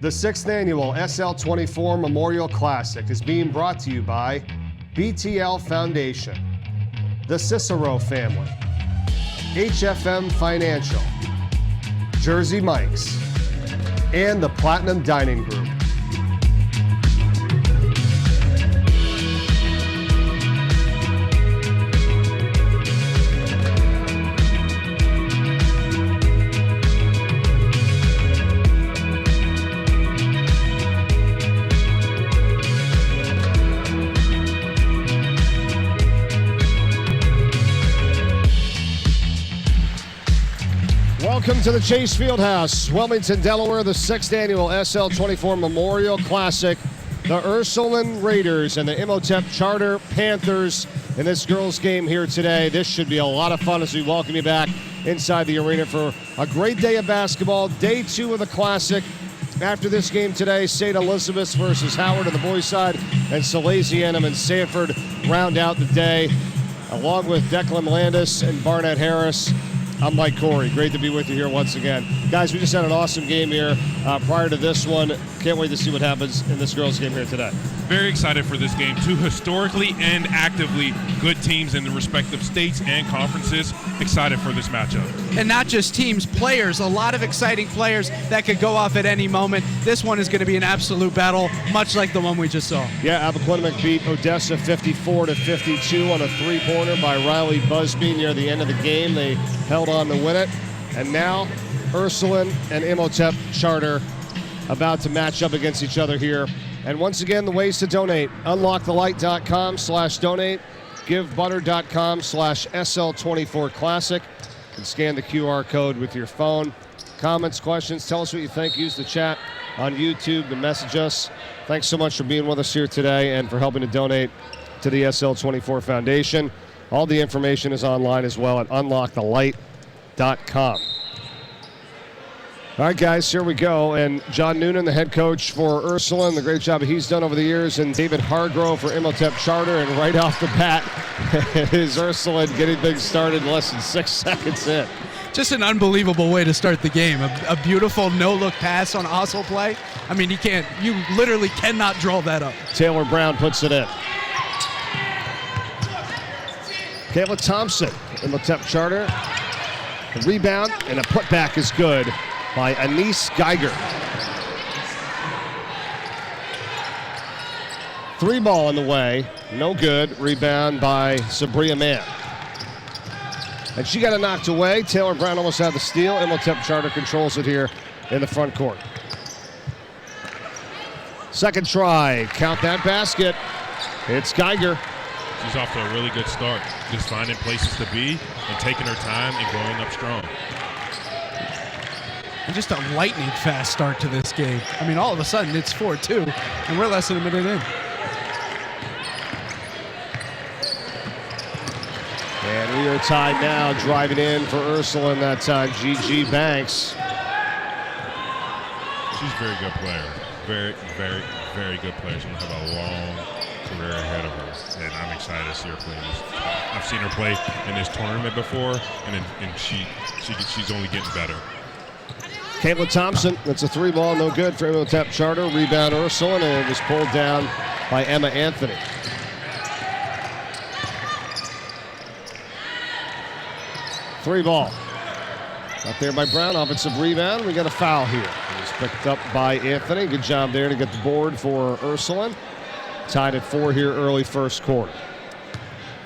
The 6th annual SL24 Memorial Classic is being brought to you by BTL Foundation, the Cicero family, HFM Financial, Jersey Mike's, and the Platinum Dining Group. Welcome to the Chase Fieldhouse, Wilmington, Delaware, the 6th annual SL24 Memorial Classic. The Ursuline Raiders and the Imhotep Charter Panthers in this girls' game here today. This should be a lot of fun as we welcome you back inside the arena for a great day of basketball. Day 2 of the Classic. After this game today, St. Elizabeth's versus Howard on the boys' side, and Salesianum and Sanford round out the day. Along with Declan Landis and Barnett Harris, I'm Mike Corey. Great to be with you here once again. Guys, we just had an awesome game here prior to this one. Can't wait to see what happens in this girls' game here today. Very excited for this game. Two historically and actively good teams in the respective states and conferences. Excited for this matchup. And not just teams, players. A lot of exciting players that could go off at any moment. This one is going to be an absolute battle, much like the one we just saw. Yeah, Aberquinnick beat Odessa 54-52 on a three-pointer by Riley Busby near the end of the game. They held on to win it. And now Ursuline and Imhotep Charter about to match up against each other here. And once again, the ways to donate: unlockthelight.com/donate, givebutter.com/SL24 Classic. You can scan the QR code with your phone. Comments, questions, tell us what you think. Use the chat on YouTube to message us. Thanks so much for being with us here today and for helping to donate to the SL24 Foundation. All the information is online as well at unlockthelight.com. All right, guys, here we go. And John Noonan, the head coach for Ursuline, the great job he's done over the years, and David Hargrove for Imhotep Charter. And right off the bat is Ursuline getting things started less than 6 seconds in. Just an unbelievable way to start the game. A beautiful no-look pass on a hustle play. I mean, you literally cannot draw that up. Taylor Brown puts it in. Kayla Thompson, Imhotep Charter. The rebound and a putback is good by Anise Geiger. 3-ball on the way, no good. Rebound by Sabria Mann. And she got it knocked away. Taylor Brown almost had the steal. Imhotep Charter controls it here in the front court. Second try, count that basket. It's Geiger. She's off to a really good start. Just finding places to be and taking her time and going up strong. And just a lightning fast start to this game. I mean, all of a sudden it's 4-2, and we're less than a minute in. And we are tied now, driving in for Ursuline that time, Gigi Banks. She's a very good player. Very, very, very good player. She's going to have a long career ahead of her, and I'm excited to see her play this. I've seen her play in this tournament before, and she's only getting better. Kayla Thompson, that's a 3-ball, no good for Imhotep Charter. Rebound Ursuline, and it was pulled down by Emma Anthony. Three-ball. Out there by Brown, offensive rebound. We got a foul here. It was picked up by Anthony. Good job there to get the board for Ursuline. Tied at 4 here early first quarter.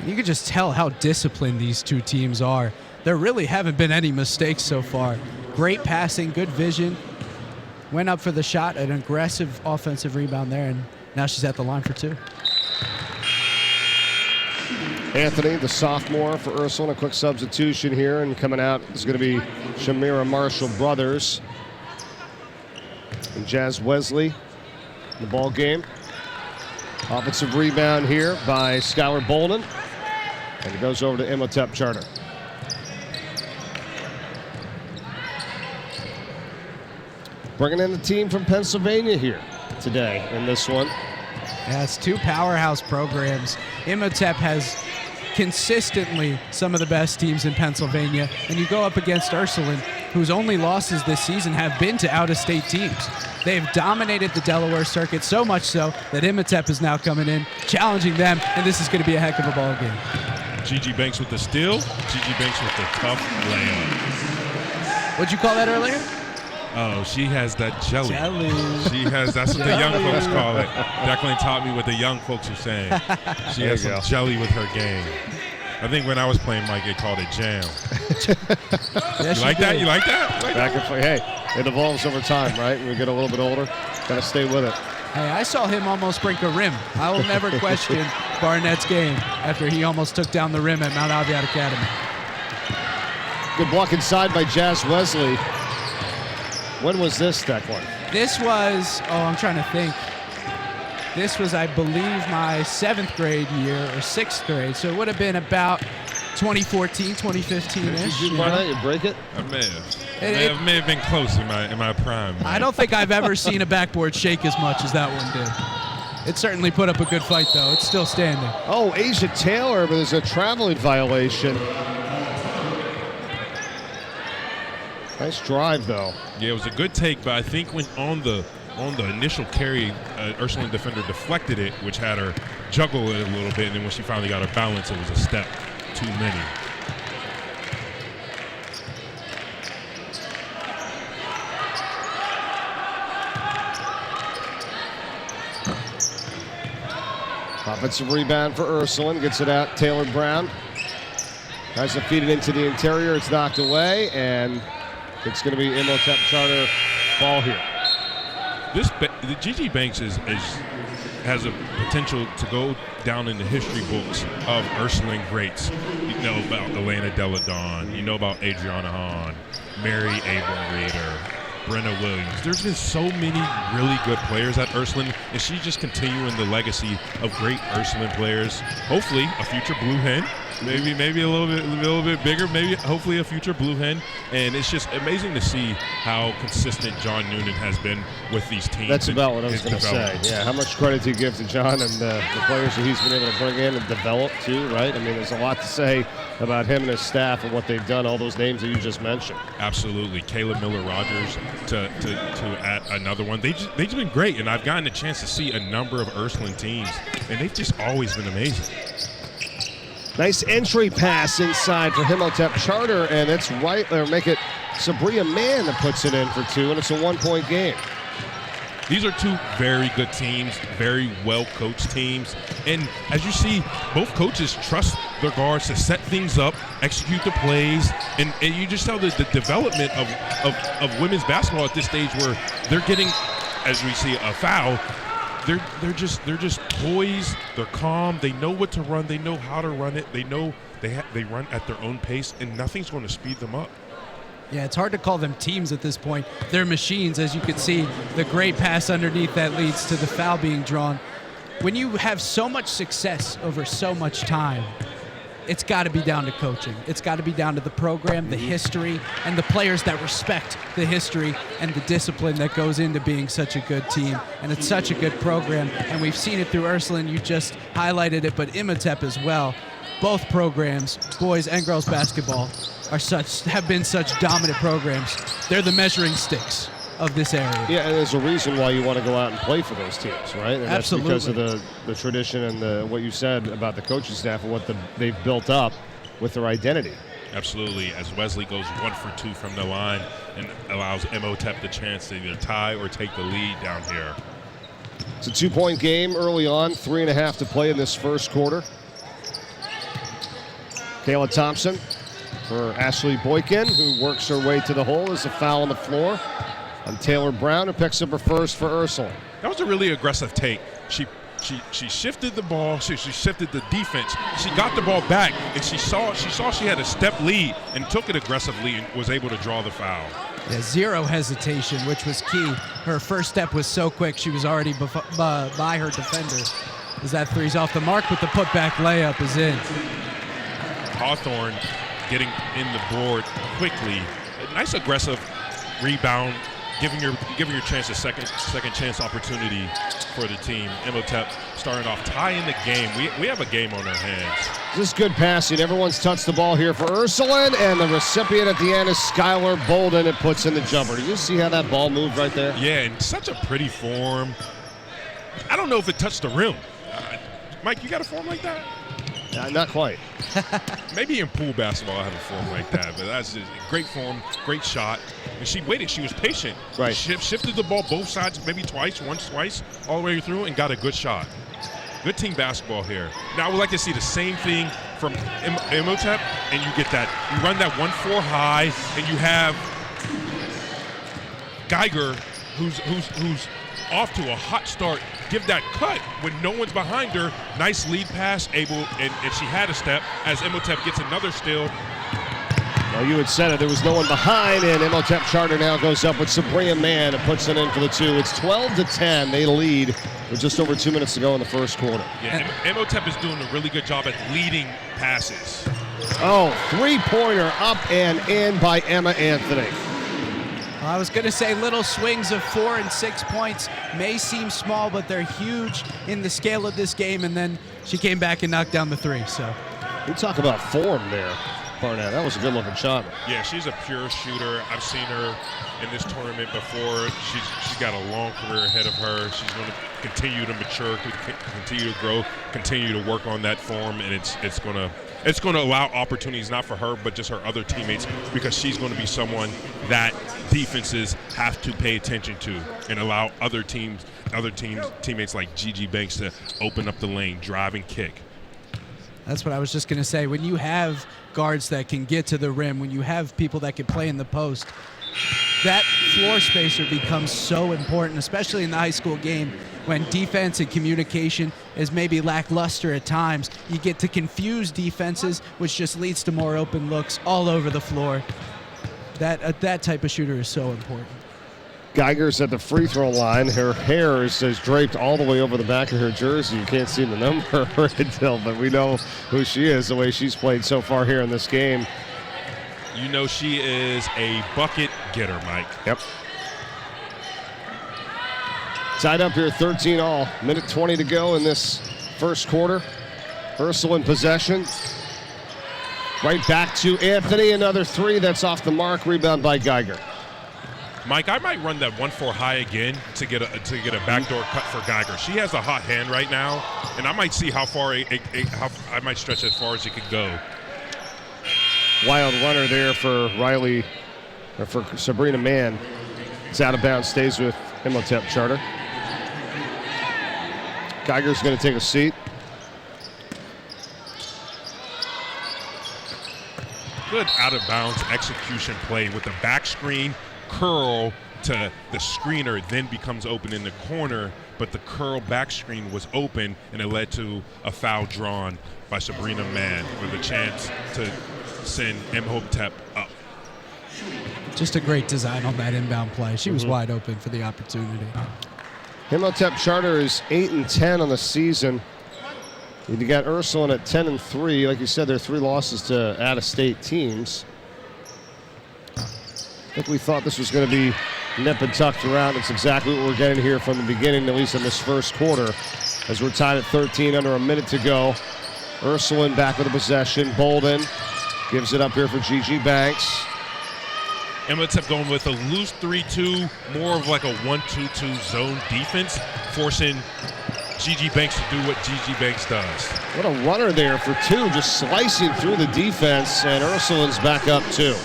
You can just tell how disciplined these two teams are. There really haven't been any mistakes so far. Great passing, good vision. Went up for the shot, an aggressive offensive rebound there, and now she's at the line for 2. Anthony, the sophomore for Ursuline, a quick substitution here, and coming out is going to be Shamira Marshall Brothers and Jazz Wesley in the ball game. Offensive rebound here by Skylar Bolden, and it goes over to Imhotep Charter. Bringing in the team from Pennsylvania here today in this one. Yeah, it's two powerhouse programs. Imhotep has consistently some of the best teams in Pennsylvania, and you go up against Ursuline, whose only losses this season have been to out-of-state teams. They've dominated the Delaware circuit so much so that Imhotep is now coming in, challenging them, and this is going to be a heck of a ball game. Gigi Banks with the steal. Gigi Banks with the tough layup. What'd you call that earlier? Oh, she has that jelly. Jelly. That's what the young folks call it. Declan taught me what the young folks are saying. She has some jelly with her game. I think when I was playing Mike, they called it jam. Yes, You like that? You like that? Back and forth. Hey, it evolves over time, right? When we get a little bit older, got to stay with it. Hey, I saw him almost break a rim. I will never question Barnett's game after he almost took down the rim at Mount Aviat Academy. Good block inside by Jazz Wesley. When was this, Declan? This was, I'm trying to think. This was, I believe, my 7th grade year or 6th grade. So it would have been about 2014, 2015-ish. Did you Barnett, you break it? I may have been close in my prime. Man. I don't think I've ever seen a backboard shake as much as that one did. It certainly put up a good fight, though. It's still standing. Oh, Asia Taylor, but there's a traveling violation. Nice drive, though. Yeah, it was a good take, but I think when on the initial carry, Ursuline defender deflected it, which had her juggle it a little bit, and then when she finally got her balance, it was a step too many. Offensive rebound for Ursuline. Gets it out. Taylor Brown tries to feed it into the interior. It's knocked away, and it's going to be Imhotep Charter ball here. The Gigi Banks has a potential to go down in the history books of Ursuline greats. You know about Elena Deladon. You know about Adriana Hahn, Mary Abram Reeder, Brenna Williams. There's been so many really good players at Ursuline, and she's just continuing the legacy of great Ursuline players. Hopefully, a future Blue Hen. Maybe a little bit bigger. Maybe hopefully a future Blue Hen. And it's just amazing to see how consistent John Noonan has been with these teams. That's about what I was going to say. Yeah, how much credit do you give to John and the players that he's been able to bring in and develop too, right? I mean, there's a lot to say about him and his staff and what they've done. All those names that you just mentioned. Absolutely, Caleb Miller-Rogers to add another one. They've just been great, and I've gotten a chance to see a number of Ursuline teams, and they've just always been amazing. Nice entry pass inside for Imhotep Charter, and it's right there. Make it Sabria Mann that puts it in for 2, and it's a 1-point game. These are two very good teams, very well-coached teams. And as you see, both coaches trust their guards to set things up, execute the plays, and you just tell the development of women's basketball at this stage where they're getting, as we see, a foul. They're just poised. They're calm. They know what to run. They know how to run it. They know they run at their own pace, and nothing's going to speed them up. Yeah, it's hard to call them teams at this point. They're machines, as you can see. The great pass underneath that leads to the foul being drawn. When you have so much success over so much time, it's got to be down to coaching. It's got to be down to the program, the history, and the players that respect the history and the discipline that goes into being such a good team. And it's such a good program. And we've seen it through Ursuline. You just highlighted it, but Imhotep as well. Both programs, boys and girls basketball, have been such dominant programs. They're the measuring sticks of this area. Yeah, and there's a reason why you want to go out and play for those teams, right? And Absolutely. That's because of the tradition and what you said about the coaching staff and what they've built up with their identity. Absolutely, as Wesley goes 1 for 2 from the line and allows Imhotep the chance to either tie or take the lead down here. It's a 2-point game early on, 3.5 to play in this first quarter. Kayla Thompson for Ashley Boykin, who works her way to the hole. There's a foul on the floor on Taylor Brown, who picks up her first for Ursuline. That was a really aggressive take. She shifted the ball. She shifted the defense. She got the ball back, and she saw she had a step lead and took it aggressively and was able to draw the foul. Yeah, zero hesitation, which was key. Her first step was so quick, she was already by her defender. As that three's off the mark, but the putback layup is in. Hawthorne getting in the board quickly. A nice aggressive rebound giving your chance a second chance opportunity for the team. Imhotep starting off tying the game. We have a game on our hands. This is good passing. Everyone's touched the ball here for Ursuline, and the recipient at the end is Skylar Bolden. It puts in the jumper. Did you see how that ball moved right there? Yeah, in such a pretty form. I don't know if it touched the rim. Mike, you got a form like that? Not quite. Maybe in pool basketball I have a form like that, but that's just great form, great shot. And she waited. She was patient. Right. Shifted the ball both sides, maybe twice, all the way through, and got a good shot. Good team basketball here. Now I would like to see the same thing from Imhotep, and you get that. You run that 1-4 high, and you have Geiger, who's off to a hot start. Give that cut when no one's behind her. Nice lead pass, and she had a step as Imhotep gets another steal. Well, you had said it. There was no one behind, and Imhotep Charter now goes up with Sabrina Mann and puts it in for the 2. It's 12-10. They lead with just over 2 minutes to go in the first quarter. Yeah, Imhotep is doing a really good job at leading passes. Oh, three-pointer up and in by Emma Anthony. I was going to say little swings of 4 and 6 points may seem small, but they're huge in the scale of this game. And then she came back and knocked down the 3. So you talk about form there, Barnett. That was a good-looking shot. Yeah, she's a pure shooter. I've seen her in this tournament before. She's got a long career ahead of her. She's going to continue to mature, continue to grow, continue to work on that form, and it's going to allow opportunities not for her but just her other teammates, because she's going to be someone that defenses have to pay attention to and allow other teammates like Gigi Banks to open up the lane, drive and kick. that's what I was just going to say. When you have guards that can get to the rim, when you have people that can play in the post, that floor spacer becomes so important, especially in the high school game when defense and communication is maybe lackluster at times. You get to confuse defenses, which just leads to more open looks all over the floor. That type of shooter is so important. Geiger's at the free throw line. Her hair is draped all the way over the back of her jersey. You can't see the number until, but we know who she is, the way she's played so far here in this game. You know she is a bucket getter, Mike. Yep. Tied up here 13 all. Minute 20 to go in this first quarter. Ursuline possession. Right back to Anthony. Another 3 that's off the mark. Rebound by Geiger. Mike, I might run that 1-4 high again to get a backdoor cut for Geiger. She has a hot hand right now, and I might see how far I might stretch as far as it could go. Wild runner there for for Sabrina Mann. It's out of bounds, stays with Imhotep Charter. Geiger's going to take a seat. Good out-of-bounds execution play with the back screen, curl to the screener, then becomes open in the corner, but the curl back screen was open, and it led to a foul drawn by Sabrina Mann with a chance to send Imhotep up. Just a great design on that inbound play. She was wide open for the opportunity. Imhotep Charter is 8-10 on the season. You got Ursuline at 10-3. Like you said, there are 3 losses to out-of-state teams. I think we thought this was going to be nip and tuck throughout. That's exactly what we're getting here from the beginning, at least in this first quarter, as we're tied at 13, under a minute to go. Ursuline back with the possession. Bolden gives it up here for Gigi Banks. Imhotep going with a loose 3-2, more of like a 1-2-2 zone defense, forcing Gigi Banks to do what Gigi Banks does. What a runner there for 2, just slicing through the defense, and Ursuline's back up 2.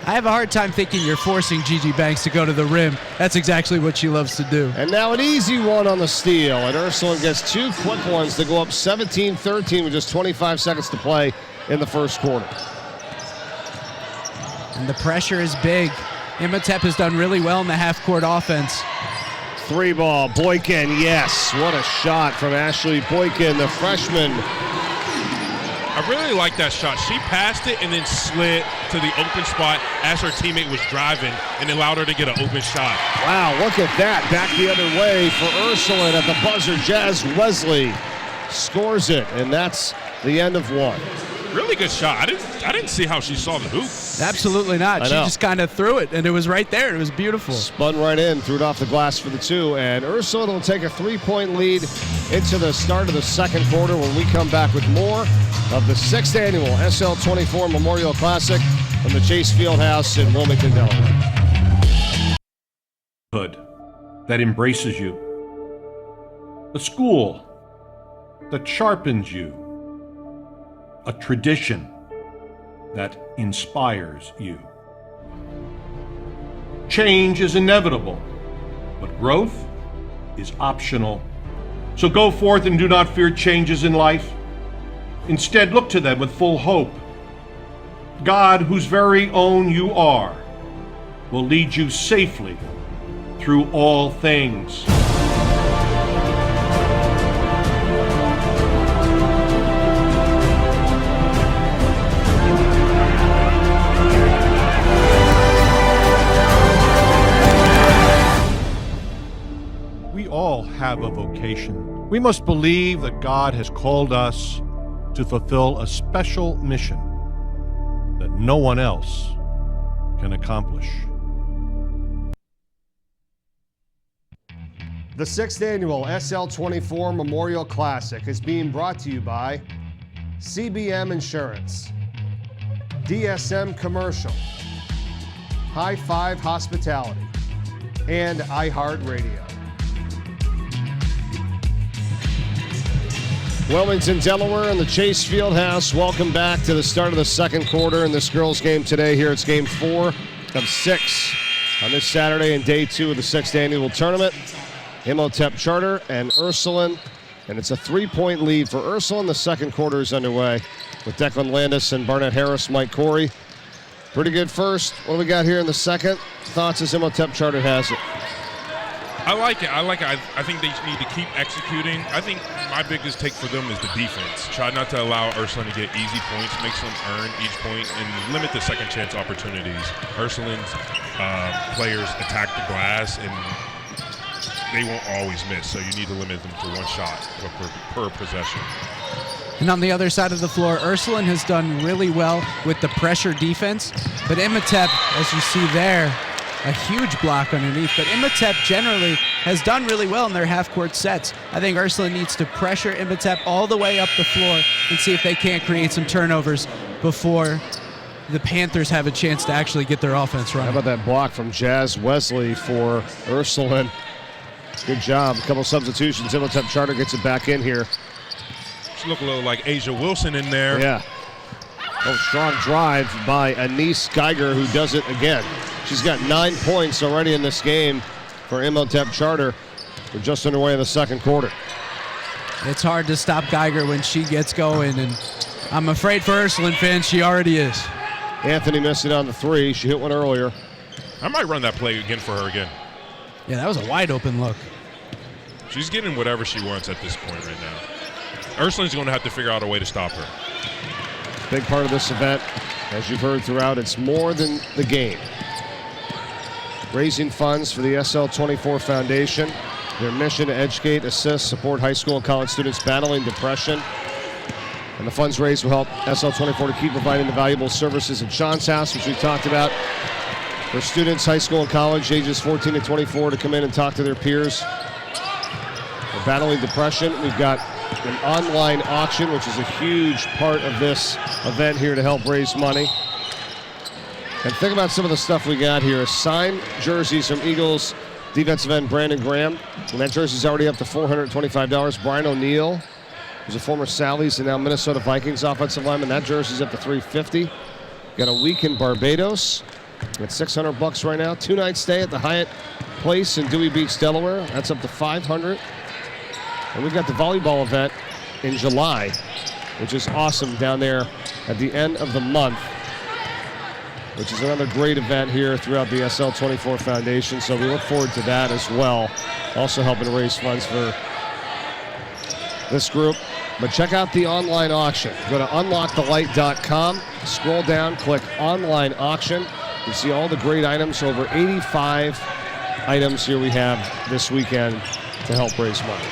I have a hard time thinking you're forcing Gigi Banks to go to the rim. That's exactly what she loves to do. And now an easy one on the steal, and Ursuline gets 2 quick ones to go up 17-13 with just 25 seconds to play in the first quarter. And the pressure is big. Imhotep has done really well in the half-court offense. 3 ball, Boykin, yes. What a shot from Ashley Boykin, the freshman. I really like that shot. She passed it and then slid to the open spot as her teammate was driving and allowed her to get an open shot. Wow, look at that. Back the other way for Ursuline at the buzzer. Jazz Wesley scores it, and that's the end of one. Really good shot. I didn't see how she saw the hoop. Absolutely not. She just kind of threw it, and it was right there. It was beautiful. Spun right in, threw it off the glass for the two, and Ursuline will take a 3-point lead into the start of the second quarter when we come back with more of the 6th annual SL24 Memorial Classic from the Chase Fieldhouse in Wilmington, Delaware. That embraces you. A school that sharpens you. A tradition that inspires you. Change is inevitable, but growth is optional. So go forth and do not fear changes in life. Instead, look to them with full hope. God, whose very own you are, will lead you safely through all things. We all have a vocation. We must believe that God has called us to fulfill a special mission that no one else can accomplish. The 6th annual SL24 Memorial Classic is being brought to you by CBM Insurance, DSM Commercial, High Five Hospitality, and iHeartRadio. Wilmington, Delaware, and the Chase Fieldhouse. Welcome back to the start of the second quarter in this girls' game today. Here it's game 4 of 6 on this Saturday and day 2 of the 6th annual tournament. Imhotep Charter and Ursuline, and it's a 3-point lead for Ursuline. The second quarter is underway with Declan Landis and Barnett Harris, Mike Corey. Pretty good first. What do we got here in the second? Thoughts as Imhotep Charter has it? I like it. I think they need to keep executing. I think my biggest take for them is the defense. Try not to allow Ursuline to get easy points, make them earn each point, and limit the second chance opportunities. Ursuline's players attack the glass, and they won't always miss, so you need to limit them to one shot per possession. And on the other side of the floor, Ursuline has done really well with the pressure defense, but Imhotep, as you see there, a huge block underneath, but Imhotep generally has done really well in their half-court sets. I think Ursuline needs to pressure Imhotep all the way up the floor and see if they can't create some turnovers before the Panthers have a chance to actually get their offense running. How about that block from Jazz Wesley for Ursuline? Good job. A couple substitutions. Imhotep Charter gets it back in here. She look a little like Asia Wilson in there. Yeah. Oh, strong drive by Anise Geiger, who does it again. She's got 9 points already in this game for Imhotep Charter. We're just underway in the second quarter. It's hard to stop Geiger when she gets going, and I'm afraid for Ursuline fans, she already is. Anthony missed it on the 3. She hit one earlier. I might run that play again for her again. Yeah, that was a wide open look. She's getting whatever she wants at this point right now. Ursuline's going to have to figure out a way to stop her. Big part of this event, as you've heard throughout, it's more than the game. Raising funds for the SL24 Foundation. Their mission to educate, assist, support high school and college students battling depression. And the funds raised will help SL24 to keep providing the valuable services at Sean's House, which we talked about, for students, high school and college, ages 14 to 24, to come in and talk to their peers. We're battling depression. We've got an online auction, which is a huge part of this event here to help raise money. And think about some of the stuff we got here. Signed jerseys from Eagles defensive end Brandon Graham. And that jersey's already up to $425. Brian O'Neill, who's a former Sally's and now Minnesota Vikings offensive lineman. That jersey's up to $350. Got a week in Barbados. At $600 right now. 2-night stay at the Hyatt Place in Dewey Beach, Delaware. That's up to $500. And we've got the volleyball event in July, which is awesome down there at the end of the month, which is another great event here throughout the SL24 Foundation. So we look forward to that as well. Also helping to raise funds for this group. But check out the online auction. Go to unlockthelight.com, scroll down, click online auction. You can see all the great items, over 85 items here we have this weekend to help raise money.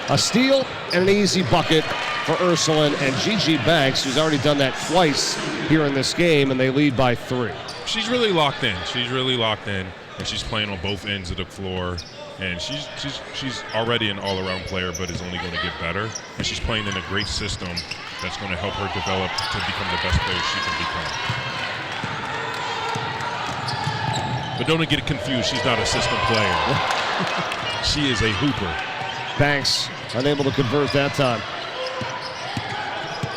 A steal and an easy bucket for Ursuline, and Gigi Banks, who's already done that twice here in this game, and they lead by 3. She's really locked in. And she's playing on both ends of the floor. And she's already an all-around player, but is only going to get better. And she's playing in a great system that's going to help her develop to become the best player she can become. But don't get it confused. She's not a system player. She is a hooper. Banks unable to convert that time.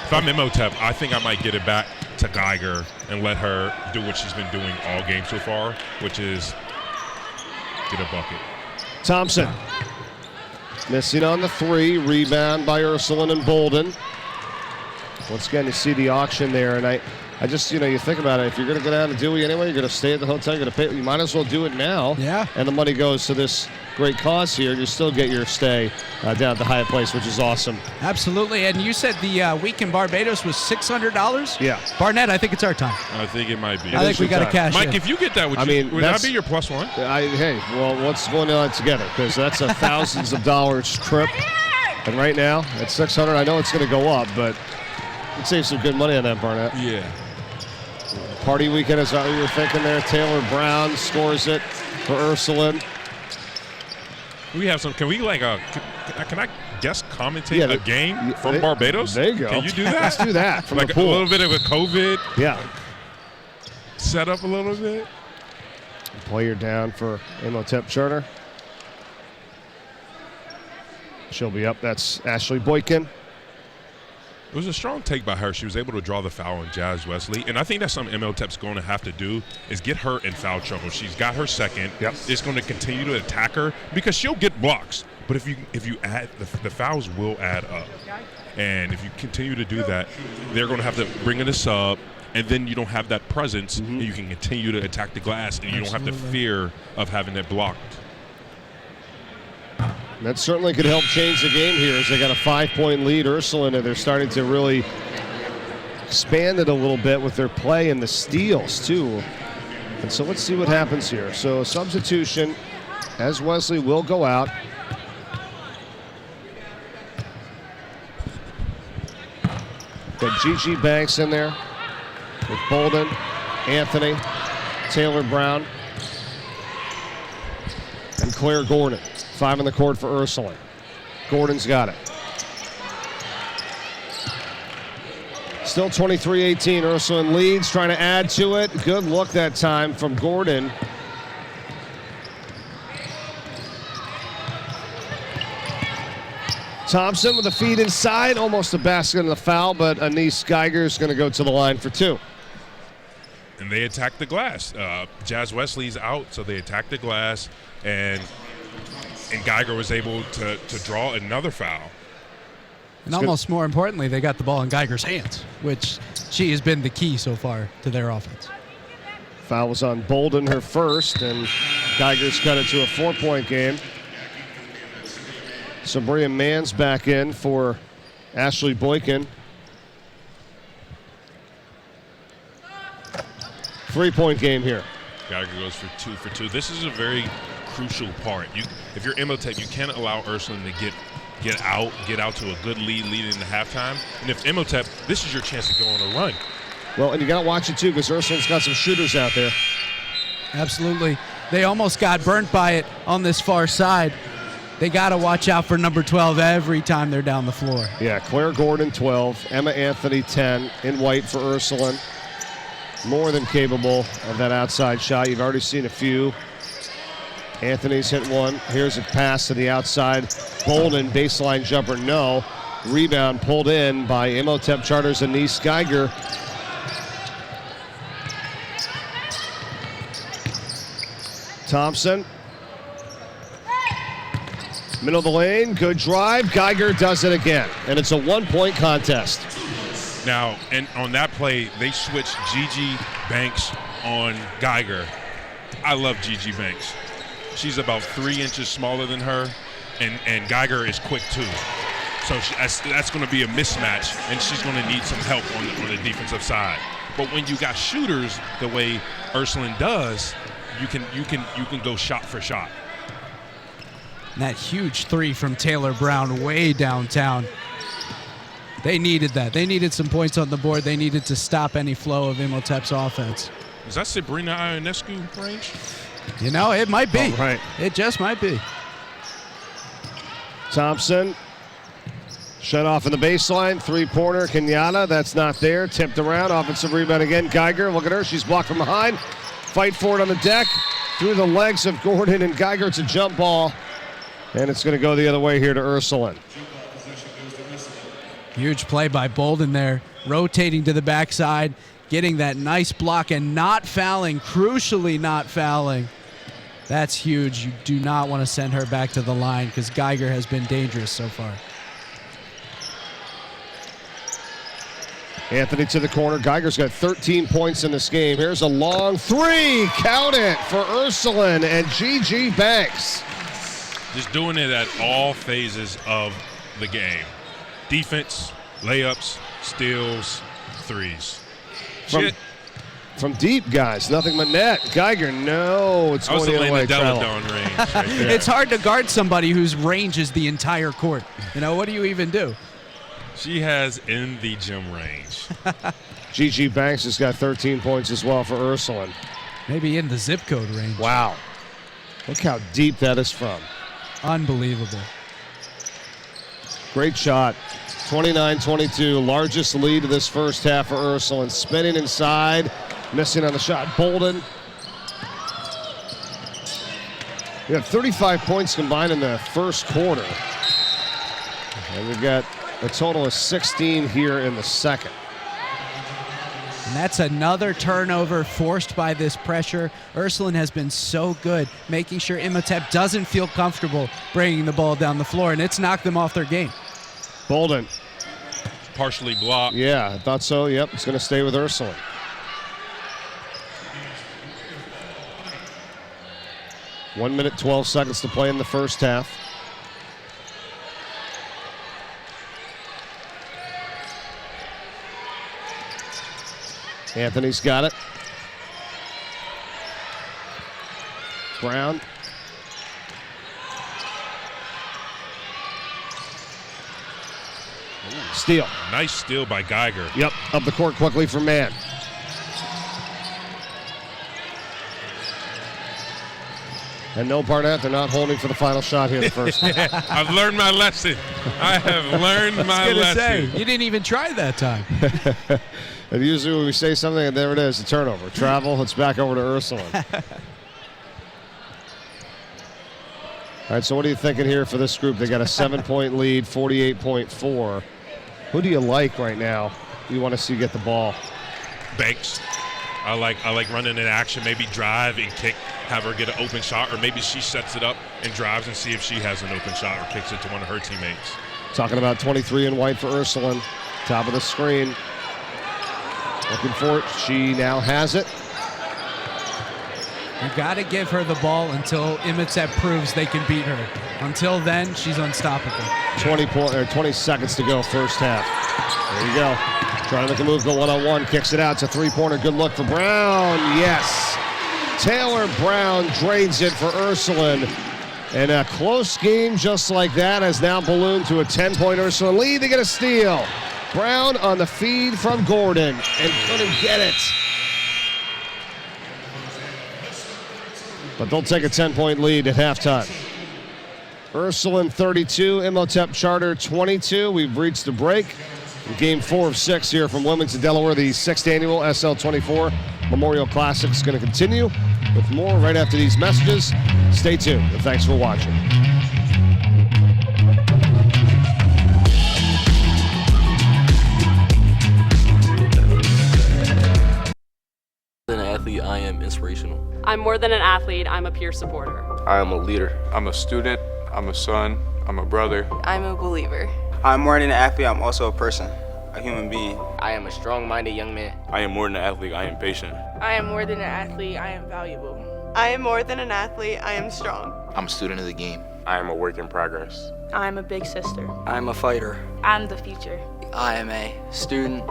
If I'm Imhotep, I think I might get it back to Geiger and let her do what she's been doing all game so far, which is get a bucket. Thompson missing on the 3. Rebound by Ursuline and Bolden. Once again, you see the auction there, and I just, you think about it. If you're going to go down to Dewey anyway, you're going to stay at the hotel, you're going to pay. You might as well do it now. Yeah. And the money goes to this great cause here. You still get your stay down at the Hyatt Place, which is awesome. Absolutely. And you said the week in Barbados was $600? Yeah. Barnett, I think it's our time. I think it might be. I think we got to cash Mike, in. if you get that, would that be your +1? Hey, well, what's going on together? Because that's a thousands of dollars trip. And right now, at $600, I know it's going to go up, but you'd save some good money on that, Barnett. Yeah. Party weekend is what you're thinking there. Taylor Brown scores it for Ursuline. We have some. Can we can I guest commentate a game from Barbados? There you go. Can you do that? Let's do that from like the pool. a little bit of a COVID. Yeah. Set up a little bit. Player down for Imhotep Charter. She'll be up. That's Ashley Boykin. It was a strong take by her. She was able to draw the foul on Jazz Wesley, and I think that's something Imhotep's going to have to do is get her in foul trouble. She's got her second. Yep. It's going to continue to attack her because she'll get blocks. But if you add the fouls will add up, and if you continue to do that, they're going to have to bring in a sub, and then you don't have that presence, and you can continue to attack the glass, and you don't have the fear of having it blocked. That certainly could help change the game here as they got a 5-point lead. Ursuline, and they're starting to really expand it a little bit with their play and the steals, too. And so let's see what happens here. So substitution as Wesley will go out. Got Gigi Banks in there with Bolden, Anthony, Taylor Brown, and Claire Gordon. 5 on the court for Ursuline. Gordon's got it. Still 23-18. Ursuline leads, trying to add to it. Good look that time from Gordon. Thompson with a feed inside. Almost a basket and the foul, but Anise Geiger is going to go to the line for 2. And they attack the glass. Jazz Wesley's out, so they attack the glass, and Geiger was able to draw another foul. And almost more importantly, they got the ball in Geiger's hands, which she has been the key so far to their offense. Foul was on Bolden, her first, and Geiger's cut it to a 4-point game. Sabria Mann's back in for Ashley Boykin. 3-point game here. Geiger goes for 2 for 2. This is a very crucial part. If you're Imhotep, you can't allow Ursuline to get out to a good lead leading into halftime. And if Imhotep, this is your chance to go on a run. Well, and you got to watch it too because Ursuline's got some shooters out there. Absolutely. They almost got burnt by it on this far side. They got to watch out for number 12 every time they're down the floor. Yeah, Claire Gordon 12, Emma Anthony 10, in white for Ursuline. More than capable of that outside shot. You've already seen a few. Anthony's hit one. Here's a pass to the outside. Bolden, baseline jumper, no. Rebound pulled in by Imhotep Charter's Anise Geiger. Thompson. Middle of the lane, good drive. Geiger does it again, and it's a 1-point contest. Now, and on that play, they switched Gigi Banks on Geiger. I love Gigi Banks. She's about 3 inches smaller than her, and Geiger is quick too. So that's going to be a mismatch, and she's going to need some help on the defensive side. But when you got shooters the way Ursuline does, you can go shot for shot. And that huge 3 from Taylor Brown way downtown. They needed that. They needed some points on the board. They needed to stop any flow of Imhotep's offense. Is that Sabrina Ionescu range? You know, it might be. Oh, right. It just might be. Thompson shut off in the baseline. Three-pointer, Kenyatta. That's not there. Tipped around. Offensive rebound again. Geiger, look at her. She's blocked from behind. Fight for it on the deck. Through the legs of Gordon and Geiger. It's a jump ball. And it's going to go the other way here to Ursuline. Huge play by Bolden there. Rotating to the backside. Getting that nice block and not fouling. Crucially not fouling. That's huge. You do not want to send her back to the line because Geiger has been dangerous so far. Anthony to the corner. Geiger's got 13 points in this game. Here's a long three. Count it for Ursuline and Gigi Banks. Just doing it at all phases of the game. Defense, layups, steals, threes. From deep, guys. Nothing but net. Geiger, no. It's going the other way. Deladon range right there. It's hard to guard somebody whose range is the entire court. You know, what do you even do? She has in the gym range. Gigi Banks has got 13 points as well for Ursuline. Maybe in the zip code range. Wow. Look how deep that is from. Unbelievable. Great shot. 29-22, largest lead of this first half for Ursuline. Spinning inside, missing on the shot. Bolden. We have 35 points combined in the first quarter. And we've got a total of 16 here in the second. And that's another turnover forced by this pressure. Ursuline has been so good making sure Imhotep doesn't feel comfortable bringing the ball down the floor, and it's knocked them off their game. Bolden. Partially blocked. Yeah, I thought so. Yep, it's going to stay with Ursuline. One minute, 12 seconds to play in the first half. Anthony's got it. Brown. Steal. Nice steal by Geiger. Yep, up the court quickly for Mann. And no, Barnett, they're not holding for the final shot here in the first. I've learned my lesson. I have learned my lesson. Say, you didn't even try that time. And usually when we say something, and there it is, a turnover. Travel, it's back over to Ursuline. All right, so what are you thinking here for this group? They got a 7-point lead, 48.4. Who do you like right now? You want to see get the ball? Banks. I like running in action, maybe drive and kick, have her get an open shot, or maybe she sets it up and drives and see if she has an open shot or kicks it to one of her teammates. Talking about 23 in white for Ursuline. Top of the screen. Looking for it. She now has it. You got to give her the ball until Imhotep proves they can beat her. Until then, she's unstoppable. 20 seconds to go, first half. There you go. Trying to make a move, go one-on-one, kicks it out. It's a three-pointer. Good look for Brown. Yes. Taylor Brown drains it for Ursuline. And a close game just like that has now ballooned to a 10-point Ursuline lead. They get a steal. Brown on the feed from Gordon and couldn't get it. But they'll take a 10-point lead at halftime. Ursuline 32, Imhotep Charter 22. We've reached the break. Game 4 of 6 here from Wilmington, Delaware. The 6th annual SL24 Memorial Classic is going to continue with more right after these messages. Stay tuned, and thanks for watching. As an athlete, I am inspirational. I'm more than an athlete, I'm a peer supporter. I am a leader. I'm a student, I'm a son, I'm a brother. I'm a believer. I'm more than an athlete, I'm also a person, a human being. I am a strong-minded young man. I am more than an athlete, I am patient. I am more than an athlete, I am valuable. I am more than an athlete, I am strong. I'm a student of the game. I am a work in progress. I'm a big sister. I'm a fighter. I'm the future. I am a student,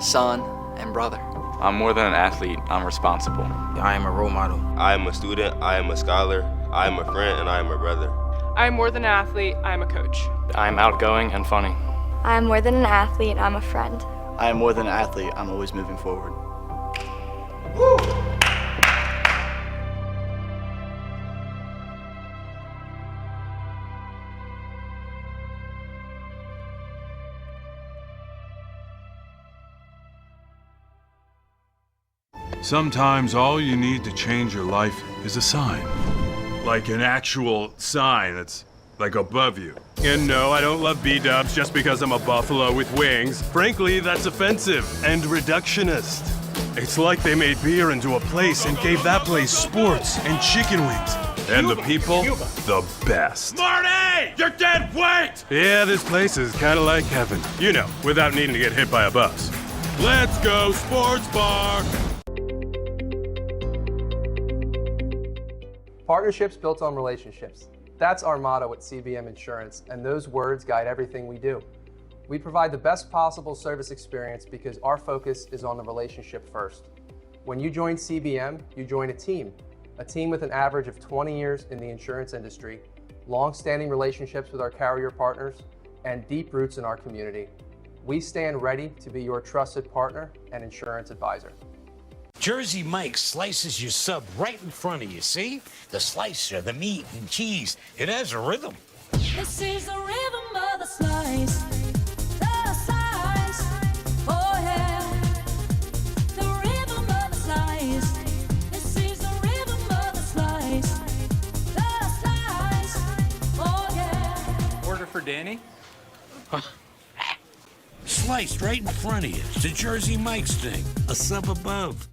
son, and brother. I'm more than an athlete, I'm responsible. I am a role model. I am a student, I am a scholar, I am a friend, and I am a brother. I'm more than an athlete, I'm a coach. I'm outgoing and funny. I am more than an athlete, I'm a friend. I am more than an athlete, I'm always moving forward. Sometimes all you need to change your life is a sign. Like an actual sign that's like above you. And no, I don't love B-dubs just because I'm a buffalo with wings. Frankly, that's offensive and reductionist. It's like they made beer into a place and gave that place sports and chicken wings. And the people, the best. Marty! You're dead weight! Yeah, this place is kind of like heaven. You know, without needing to get hit by a bus. Let's go sports bar! Partnerships built on relationships. That's our motto at CBM Insurance, and those words guide everything we do. We provide the best possible service experience because our focus is on the relationship first. When you join CBM, you join a team with an average of 20 years in the insurance industry, long-standing relationships with our carrier partners, and deep roots in our community. We stand ready to be your trusted partner and insurance advisor. Jersey Mike's slices your sub right in front of you, see? The slicer, the meat and cheese, it has a rhythm. This is the rhythm of the slice. The slice. Oh yeah. The rhythm of the slice. This is the rhythm of the slice. The slice. Oh yeah. Order for Danny? Sliced right in front of you. It's the Jersey Mike's thing. A sub above.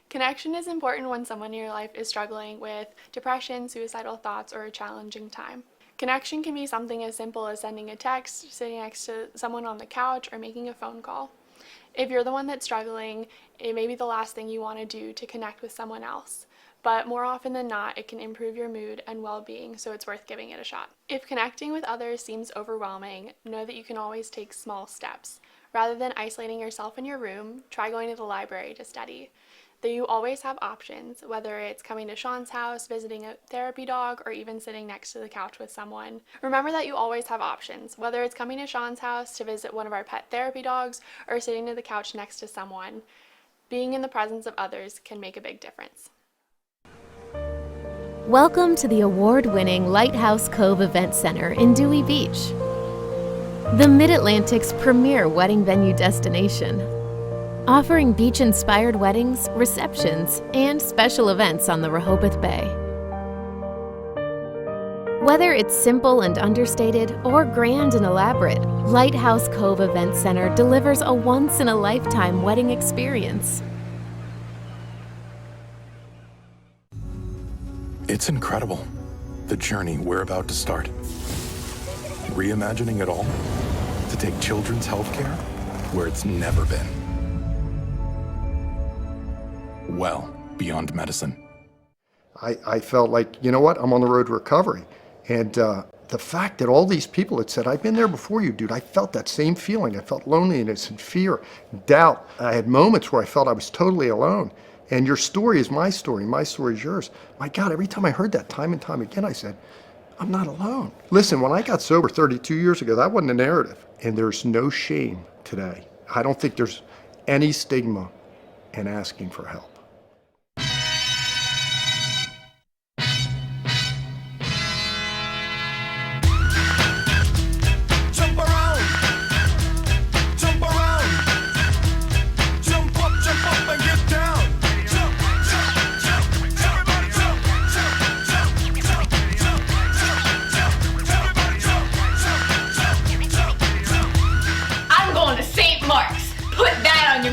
Connection is important when someone in your life is struggling with depression, suicidal thoughts, or a challenging time. Connection can be something as simple as sending a text, sitting next to someone on the couch, or making a phone call. If you're the one that's struggling, it may be the last thing you want to do to connect with someone else. But more often than not, it can improve your mood and well-being, so it's worth giving it a shot. If connecting with others seems overwhelming, know that you can always take small steps. Rather than isolating yourself in your room, try going to the library to study. Though you always have options, whether it's coming to Sean's house, visiting a therapy dog, or even sitting next to the couch with someone. Remember that you always have options, whether it's coming to Sean's house to visit one of our pet therapy dogs, or sitting to the couch next to someone. Being in the presence of others can make a big difference. Welcome to the award-winning Lighthouse Cove Event Center in Dewey Beach, the Mid-Atlantic's premier wedding venue destination. Offering beach-inspired weddings, receptions, and special events on the Rehoboth Bay. Whether it's simple and understated or grand and elaborate, Lighthouse Cove Event Center delivers a once-in-a-lifetime wedding experience. It's incredible, the journey we're about to start. Reimagining it all to take children's healthcare where it's never been. Well beyond medicine. I felt like, you know what, I'm on the road to recovery. And the fact that all these people had said, I've been there before you, dude, I felt that same feeling. I felt loneliness and fear, doubt. I had moments where I felt I was totally alone. And your story is my story is yours. My God, every time I heard that time and time again, I said, I'm not alone. Listen, when I got sober 32 years ago, that wasn't a narrative. And there's no shame today. I don't think there's any stigma in asking for help.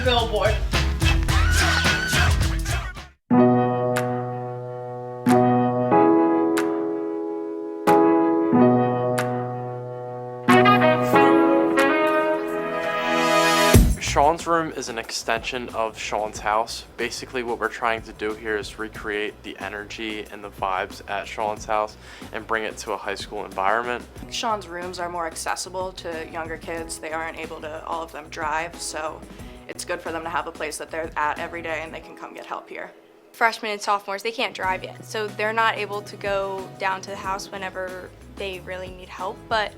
Billboard. is an extension of Sean's house. Basically what we're trying to do here is recreate the energy and the vibes at Sean's house and bring it to a high school environment. Sean's rooms are more accessible to younger kids. They aren't able to, all of them, drive, so it's good for them to have a place that they're at every day and they can come get help here. Freshmen and sophomores, they can't drive yet, so they're not able to go down to the house whenever they really need help, but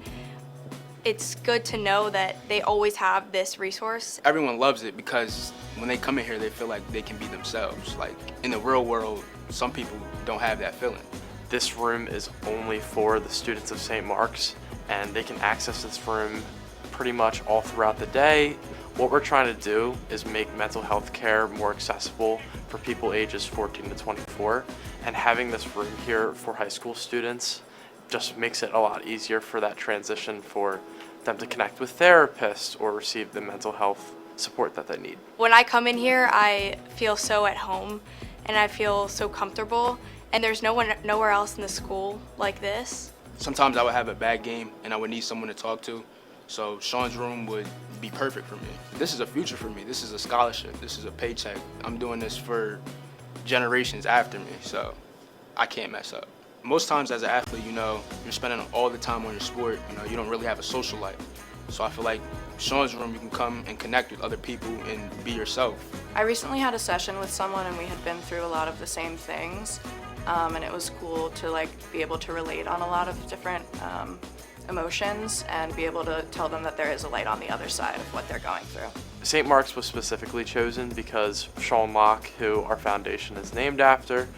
it's good to know that they always have this resource. Everyone loves it because when they come in here, they feel like they can be themselves. Like in the real world, some people don't have that feeling. This room is only for the students of St. Mark's, and they can access this room pretty much all throughout the day. What we're trying to do is make mental health care more accessible for people ages 14 to 24, and having this room here for high school students just makes it a lot easier for that transition for them to connect with therapists or receive the mental health support that they need. When I come in here, I feel so at home and I feel so comfortable, and there's nowhere else in the school like this. Sometimes I would have a bad game and I would need someone to talk to, so Sean's room would be perfect for me. This is a future for me. This is a scholarship. This is a paycheck. I'm doing this for generations after me, so I can't mess up. Most times as an athlete, you're spending all the time on your sport. You don't really have a social life. So I feel like Sean's room, you can come and connect with other people and be yourself. I recently had a session with someone and we had been through a lot of the same things, and it was cool to be able to relate on a lot of different emotions and be able to tell them that there is a light on the other side of what they're going through. St. Mark's was specifically chosen because Sean Locke, who our foundation is named after,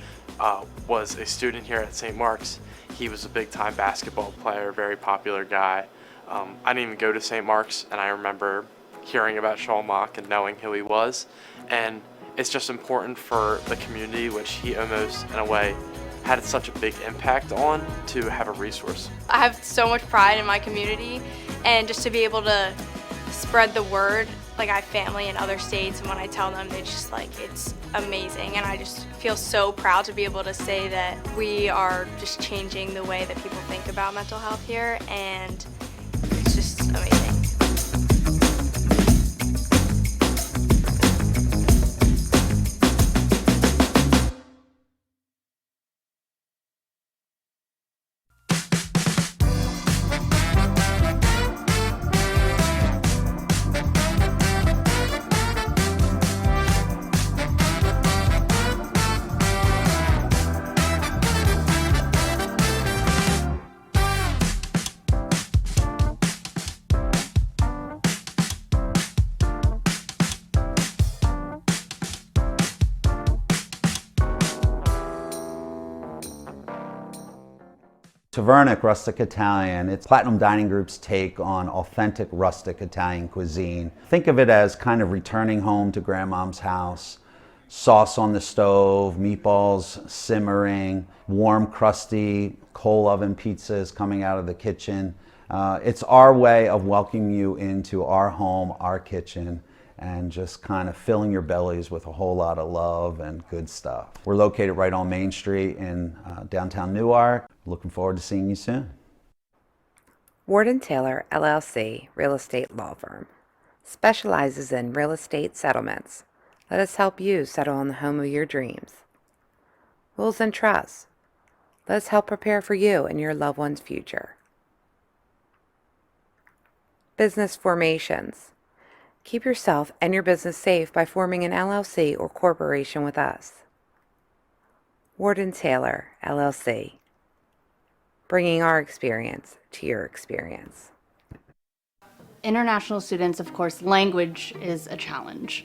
was a student here at St. Mark's. He was a big-time basketball player, very popular guy. I didn't even go to St. Mark's, and I remember hearing about Sean Locke and knowing who he was. And it's just important for the community, which he almost, in a way, had such a big impact on, to have a resource. I have so much pride in my community, and just to be able to spread the word. Like, I have family in other states, and when I tell them, they just it's amazing, and I just feel so proud to be able to say that we are just changing the way that people think about mental health here, and it's just amazing. Tavernic Rustic Italian. It's Platinum Dining Group's take on authentic rustic Italian cuisine. Think of it as kind of returning home to grandmom's house. Sauce on the stove, meatballs simmering, warm, crusty coal oven pizzas coming out of the kitchen. It's our way of welcoming you into our home, our kitchen, and just kind of filling your bellies with a whole lot of love and good stuff. We're located right on Main Street in downtown Newark. Looking forward to seeing you soon. Ward & Taylor, LLC, real estate law firm. Specializes in real estate settlements. Let us help you settle on the home of your dreams. Wills and trusts. Let us help prepare for you and your loved one's future. Business formations. Keep yourself and your business safe by forming an LLC or corporation with us. Ward & Taylor, LLC. Bringing our experience to your experience. International students, of course, language is a challenge.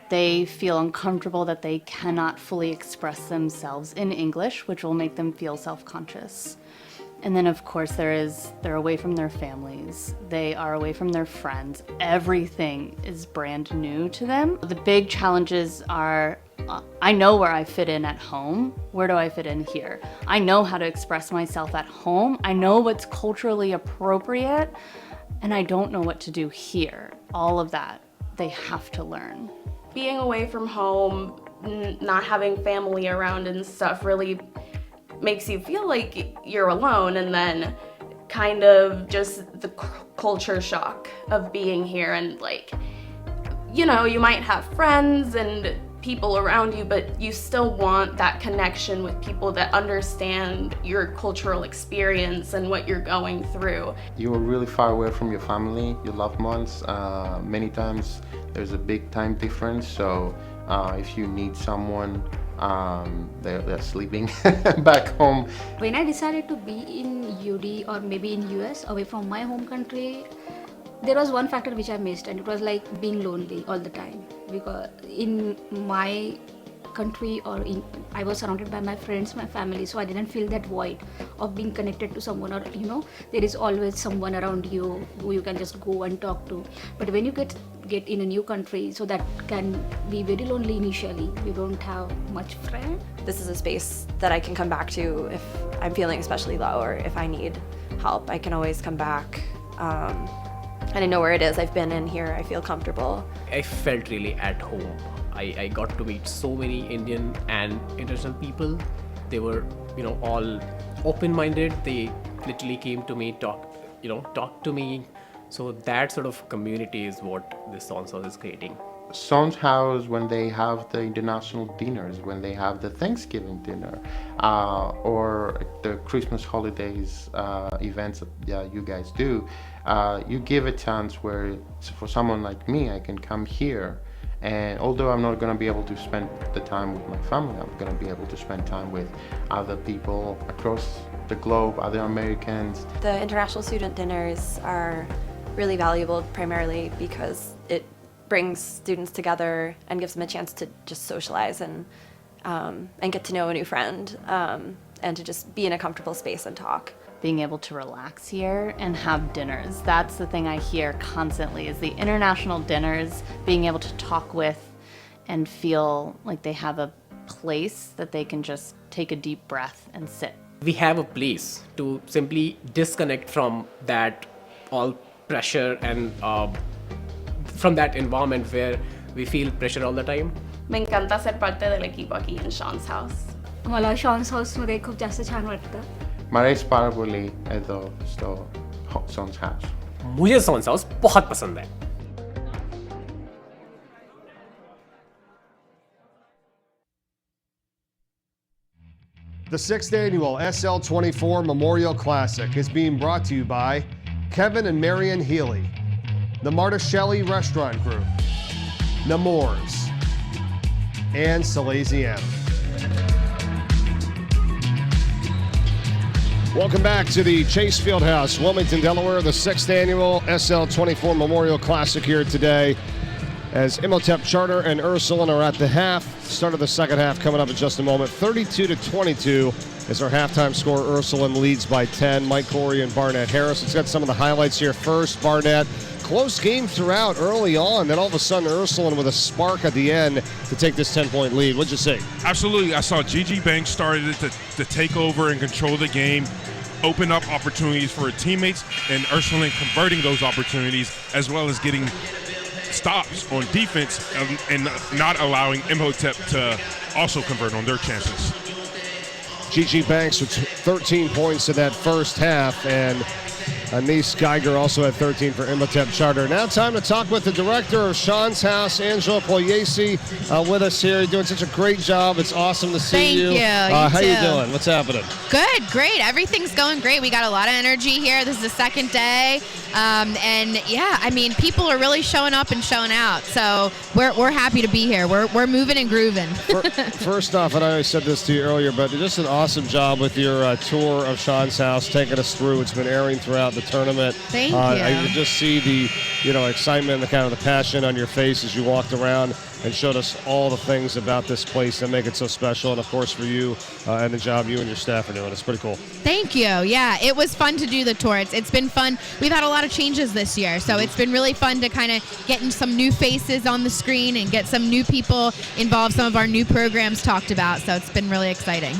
They feel uncomfortable that they cannot fully express themselves in English, which will make them feel self-conscious. And then, of course, they're away from their families. They are away from their friends. Everything is brand new to them. The big challenges are, I know where I fit in at home. Where do I fit in here? I know how to express myself at home. I know what's culturally appropriate, and I don't know what to do here. All of that, they have to learn. Being away from home, not having family around and stuff really makes you feel like you're alone, and then kind of just the culture shock of being here and you know, you might have friends and people around you, but you still want that connection with people that understand your cultural experience and what you're going through. You are really far away from your family, your loved ones. Many times there's a big time difference, so if you need someone, they're sleeping back home. When I decided to be in UD or maybe in US, away from my home country, there was one factor which I missed, and it was like being lonely all the time. Because in my country I was surrounded by my friends, my family, so I didn't feel that void of being connected to someone, or you know, there is always someone around you who you can just go and talk to. But when you get in a new country, so that can be very lonely initially. You don't have much friend. This is a space that I can come back to if I'm feeling especially low or if I need help. I can always come back. And I know where it is. I've been in here. I feel comfortable. I felt really at home. I got to meet so many Indian and international people. They were, you know, all open-minded. They literally came to me, talked to me. So that sort of community is what this Sons House is creating. Sons House, when they have the international dinners, when they have the Thanksgiving dinner, or the Christmas holidays events that you guys do, you give a chance where for someone like me, I can come here, and although I'm not going to be able to spend the time with my family, I'm going to be able to spend time with other people across the globe, other Americans. The international student dinners are really valuable primarily because it brings students together and gives them a chance to just socialize and get to know a new friend and to just be in a comfortable space and talk. Being able to relax here and have dinners. That's the thing I hear constantly is the international dinners, being able to talk with and feel like they have a place that they can just take a deep breath and sit. We have a place to simply disconnect from that all pressure and from that environment where we feel pressure all the time. Me encanta ser parte del equipo aquí en Sean's House. मला Sean's House मध्ये खूप जास्त छान वाटतं. Marais Paraboli edo sto Sons House. मुझे Sons House बहुत पसंद है. The 6th annual SL24 Memorial Classic is being brought to you by Kevin and Marion Healy, the Marticelli Restaurant Group, Nemours, and Salesian. Welcome back to the Chase Fieldhouse, Wilmington, Delaware, the 6th annual SL24 Memorial Classic here today as Imhotep Charter and Ursuline are at the half. Start of the second half coming up in just a moment. 32-22 is our halftime score. Ursuline leads by 10. Mike Corey and Barnett Harris. Let's get some of the highlights here first. Barnett, close game throughout early on. Then all of a sudden Ursuline with a spark at the end to take this 10-point lead. What'd you see? Absolutely. I saw Gigi Banks started to take over and control the game, open up opportunities for her teammates, and Ursuline converting those opportunities as well as getting stops on defense and not allowing Imhotep to also convert on their chances. Gigi Banks with 13 points in that first half, and Anise Geiger also had 13 for Imhotep Charter. Now time to talk with the director of Sean's House, Angela Pugliese, with us here. You're doing such a great job. It's awesome to see Thank you. you. How You you too. doing? What's happening? Good, great. Everything's going great. We got a lot of energy here. This is the second day. And yeah, I mean, people are really showing up and showing out. So we're happy to be here. We're moving and grooving. First off, and I said this to you earlier, but just an awesome job with your tour of Sean's House, taking us through. It's been airing throughout the tournament. Thank you. I could just see the excitement, the kind of the passion on your face as you walked around and showed us all the things about this place that make it so special, and of course for you and the job you and your staff are doing. It's pretty cool. Thank you. Yeah, it was fun to do the tour. It's been fun. We've had a lot of changes this year, so it's been really fun to kind of get some new faces on the screen and get some new people involved, some of our new programs talked about, so it's been really exciting.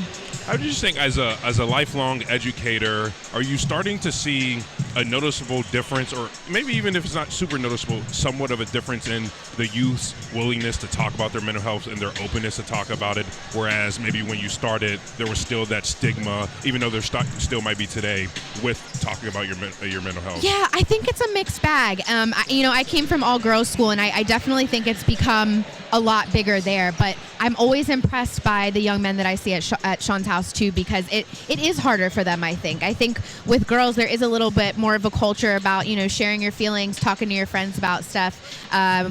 How do you think, as a lifelong educator, are you starting to see a noticeable difference, or maybe even if it's not super noticeable, somewhat of a difference in the youth's willingness to talk about their mental health and their openness to talk about it, whereas maybe when you started, there was still that stigma, even though there still might be today, with talking about your mental health? Yeah, I think it's a mixed bag. I came from all-girls school, and I definitely think it's become a lot bigger there, but I'm always impressed by the young men that I see at Sean's house too, because it is harder for them. I think with girls there is a little bit more of a culture about sharing your feelings, talking to your friends about stuff,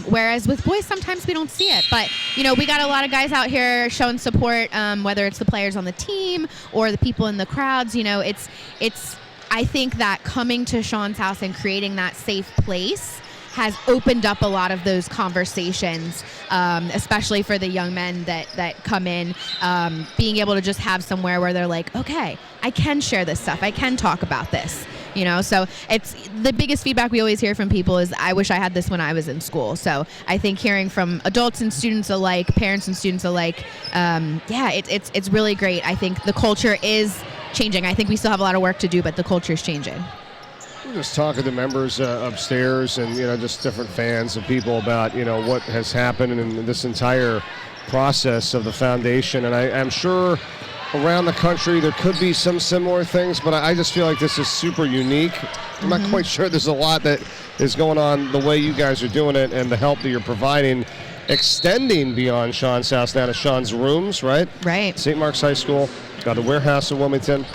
whereas with boys sometimes we don't see it. But we got a lot of guys out here showing support, whether it's the players on the team or the people in the crowds. It's I think that coming to Sean's house and creating that safe place has opened up a lot of those conversations, especially for the young men that come in, being able to just have somewhere where they're like, okay, I can share this stuff. I can talk about this, So it's the biggest feedback we always hear from people is, I wish I had this when I was in school. So I think hearing from adults and students alike, parents and students alike, it's really great. I think the culture is changing. I think we still have a lot of work to do, but the culture is changing. We're just talking to members upstairs and, just different fans and people about, what has happened in this entire process of the foundation. And I'm sure around the country there could be some similar things, but I just feel like this is super unique. I'm not quite sure there's a lot that is going on the way you guys are doing it and the help that you're providing, extending beyond Sean's house now to Sean's rooms, right? Right. St. Mark's High School, got a warehouse in Wilmington.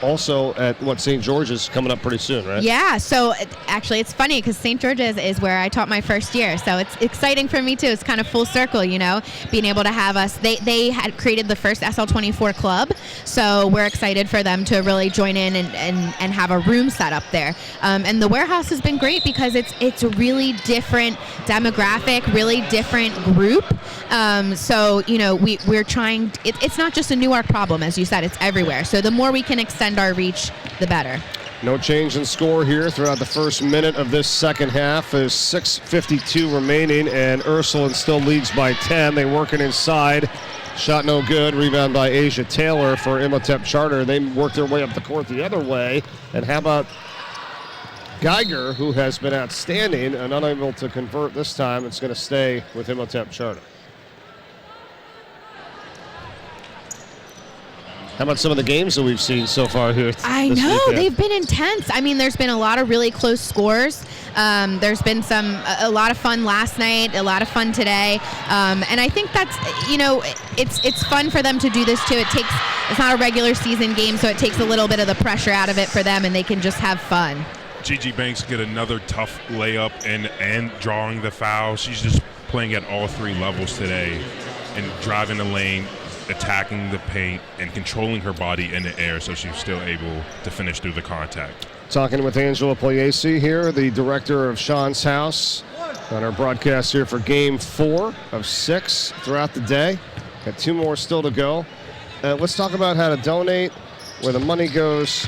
Also at St. George's coming up pretty soon, right? Yeah, so actually it's funny because St. George's is where I taught my first year, so it's exciting for me too. It's kind of full circle, being able to have us. They had created the first SL24 club, so we're excited for them to really join in and have a room set up there. And the warehouse has been great because it's a really different demographic, really different group. So we're trying. It's not just a Newark problem, as you said. It's everywhere. So the more we can extend our reach, the better. No change in score here throughout the first minute of this second half. There's 6:52 remaining, and Ursuline still leads by 10. They work it inside. Shot no good. Rebound by Asia Taylor for Imhotep Charter. They work their way up the court the other way. And how about Geiger, who has been outstanding and unable to convert this time? It's going to stay with Imhotep Charter. How about some of the games that we've seen so far here? I know, they've been intense. I mean, there's been a lot of really close scores. There's been a lot of fun last night, a lot of fun today. And I think that's, it's fun for them to do this too. It's not a regular season game, so it takes a little bit of the pressure out of it for them, and they can just have fun. Gigi Banks get another tough layup and drawing the foul. She's just playing at all three levels today and driving the lane, attacking the paint, and controlling her body in the air, so she's still able to finish through the contact. Talking with Angela Pugliese here, the director of Sean's House, on our broadcast here for Game 4 of 6 throughout the day. Got 2 more still to go. Let's talk about how to donate, where the money goes,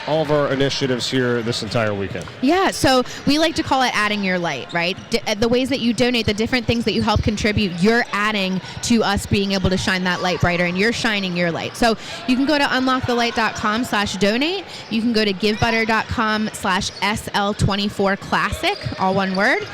all of our initiatives here this entire weekend. Yeah, so we like to call it adding your light, right? The ways that you donate, the different things that you help contribute, you're adding to us being able to shine that light brighter, and you're shining your light. So you can go to unlockthelight.com/donate. You can go to givebutter.com/SL24classic, all one word.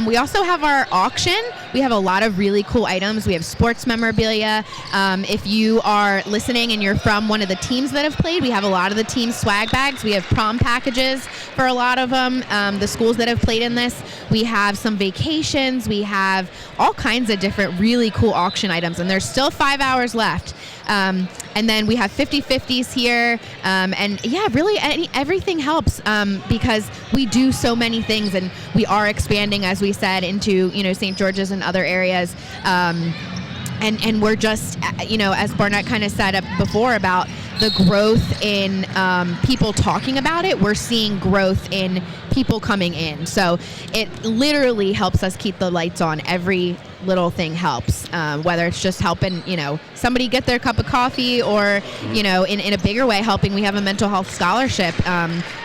We also have our auction. We have a lot of really cool items. We have sports memorabilia. If you are listening and you're from one of the teams that have played, we have a lot of the team swag bags. We have prom packages for a lot of them, the schools that have played in this. We have some vacations. We have all kinds of different really cool auction items, and there's still 5 hours left. And then we have 50/50s here. And yeah, really everything helps because we do so many things, and we are expanding, as we said, into St. George's and other areas. And we're just, as Barnett kind of said before about the growth in people talking about it, we're seeing growth in people coming in. So it literally helps us keep the lights on. Every little thing helps, whether it's just helping, somebody get their cup of coffee, or, in a bigger way, helping. We have a mental health scholarship.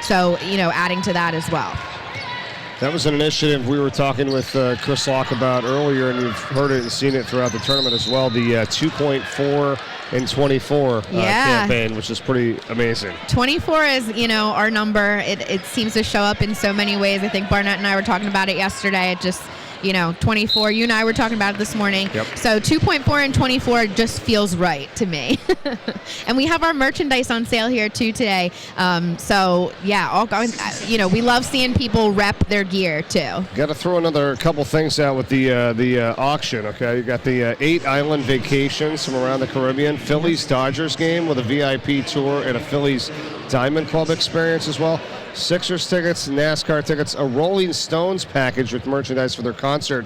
So, adding to that as well. That was an initiative we were talking with Chris Locke about earlier, and you've heard it and seen it throughout the tournament as well. The $2.4 in 24 Yeah. campaign, which is pretty amazing. 24 is, our number. It seems to show up in so many ways. I think Barnett and I were talking about it yesterday. It just, 24. You and I were talking about it this morning. Yep. So 2.4 and 24 just feels right to me. And we have our merchandise on sale here too today. So yeah, we love seeing people rep their gear too. Got to throw another couple things out with the auction. Okay, you got the 8 island vacations from around the Caribbean, Phillies Dodgers game with a VIP tour and a Phillies Diamond Club experience as well. Sixers tickets, NASCAR tickets, a Rolling Stones package with merchandise for their concert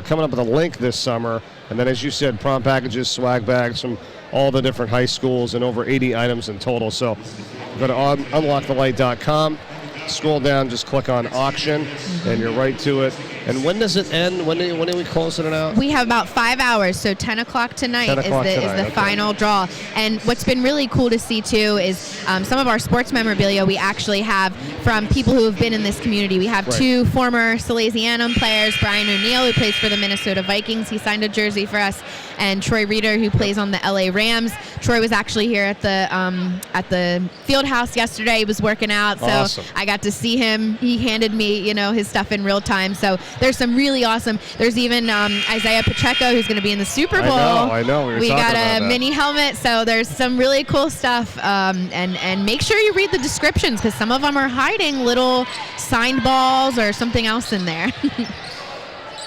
coming up with a link this summer. And then, as you said, prom packages, swag bags from all the different high schools and over 80 items in total. So go to unlockthelight.com, scroll down, just click on auction, and you're right to it. And when does it end? When are we closing it out? We have about 5 hours, so 10 o'clock tonight, 10 o'clock is tonight, the okay. final draw. And what's been really cool to see, too, is some of our sports memorabilia we actually have from people who have been in this community. We have Right. 2 former Salesianum players, Brian O'Neill, who plays for the Minnesota Vikings. He signed a jersey for us. And Troy Reeder, who plays on the LA Rams. Troy was actually here at the Fieldhouse yesterday. He was working out, so Awesome. I got to see him. He handed me, his stuff in real time. So there's some really awesome. There's even Isaiah Pacheco, who's going to be in the Super Bowl. I know. We were talking got about a that. mini helmet, so there's some really cool stuff. And make sure you read the descriptions because some of them are hiding little signed balls or something else in there.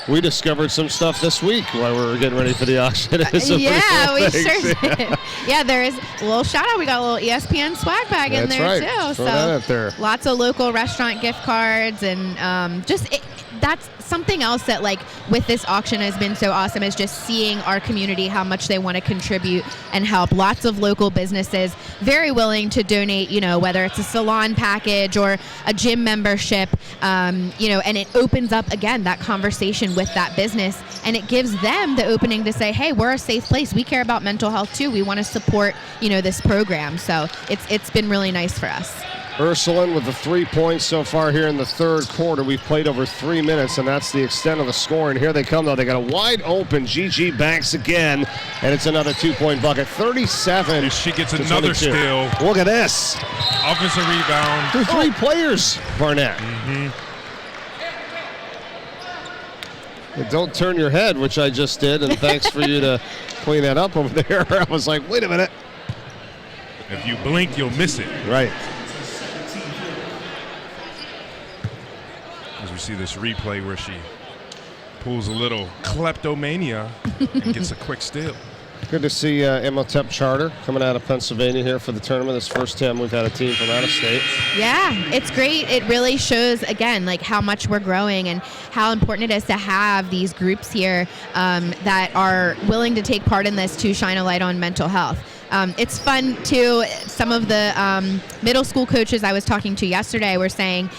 We discovered some stuff this week while we were getting ready for the auction. Yeah, we sure did. Yeah, there is a little shout out. We got a little ESPN swag bag in That's there right. too. Throw that out there. Lots of local restaurant gift cards and that's something else that with this auction has been so awesome is just seeing our community, how much they want to contribute and help. Lots of local businesses very willing to donate, whether it's a salon package or a gym membership, and it opens up again that conversation with that business and it gives them the opening to say, hey, we're a safe place. We care about mental health too. We want to support, this program. So it's been really nice for us. Ursuline with the 3 points so far here in the third quarter. We've played over 3 minutes, and that's the extent of the score. And here they come, though. They got a wide open Gigi Banks again, and it's another 2-point bucket. 37. She gets to another 22. steal. Look at this. Offensive rebound. Through 3 players, Barnett. And don't turn your head, which I just did, and thanks for you to clean that up over there. I was like, wait a minute. If you blink, you'll miss it. Right. As we see this replay where she pulls a little kleptomania and gets a quick steal. Good to see Imhotep Charter coming out of Pennsylvania here for the tournament. This first time we've had a team from out of state. Yeah, it's great. It really shows, again, how much we're growing and how important it is to have these groups here that are willing to take part in this to shine a light on mental health. It's fun, too. Some of the middle school coaches I was talking to yesterday were saying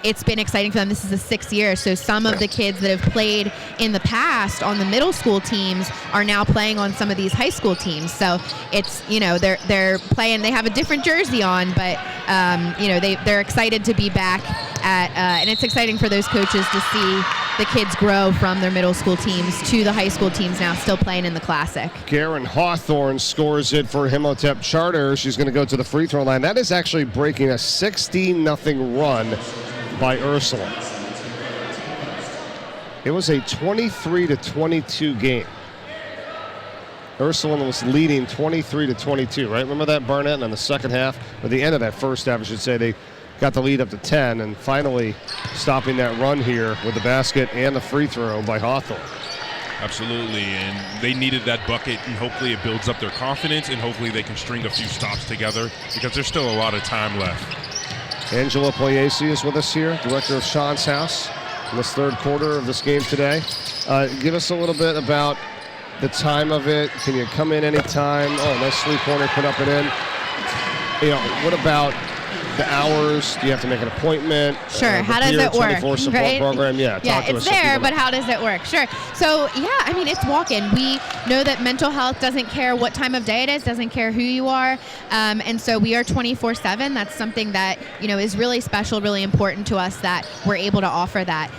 it's been exciting for them. This is the 6th year, so some of the kids that have played in the past on the middle school teams are now playing on some of these high school teams. So it's, they're playing. They have a different jersey on, but they're excited to be back at, and it's exciting for those coaches to see the kids grow from their middle school teams to the high school teams now, still playing in the Classic. Garen Hawthorne scores it for Imhotep Charter. She's going to go to the free throw line. That is actually breaking a 16-0 run by Ursuline. It was a 23-22 game. Ursuline was leading 23-22, right? Remember that, Barnett? And in the second half, or the end of that first half, I should say, they got the lead up to 10, and finally stopping that run here with the basket and the free throw by Hawthorne. Absolutely, and they needed that bucket, and hopefully it builds up their confidence, and hopefully they can string a few stops together because there's still a lot of time left. Angela Poyesi is with us here, director of Sean's House, in this third quarter of this game today. Give us a little bit about the time of it. Can you come in anytime? Oh, nice three-pointer, put up and in. What about the hours? Do you have to make an appointment? Sure. How does it work? 24 support right? program. Yeah. Yeah, talk to it's us. there, but how does it work? Sure. So, yeah, it's walk-in. We know that mental health doesn't care what time of day it is, doesn't care who you are. And so we are 24/7. That's something that, is really special, really important to us that we're able to offer that.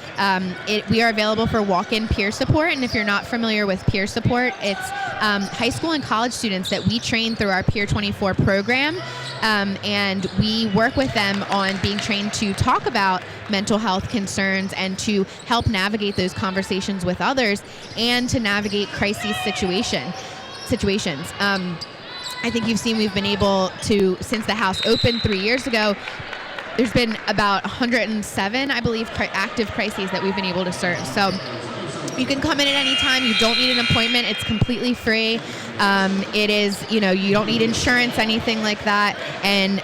We are available for walk-in peer support. And if you're not familiar with peer support, it's high school and college students that we train through our Peer 24 program. And we work with them on being trained to talk about mental health concerns and to help navigate those conversations with others and to navigate crisis situations. I think you've seen we've been able to, since the house opened 3 years ago, there's been about 107, I believe, active crises that we've been able to serve. So you can come in at any time. You don't need an appointment. It's completely free. It is, you don't need insurance, anything like that. And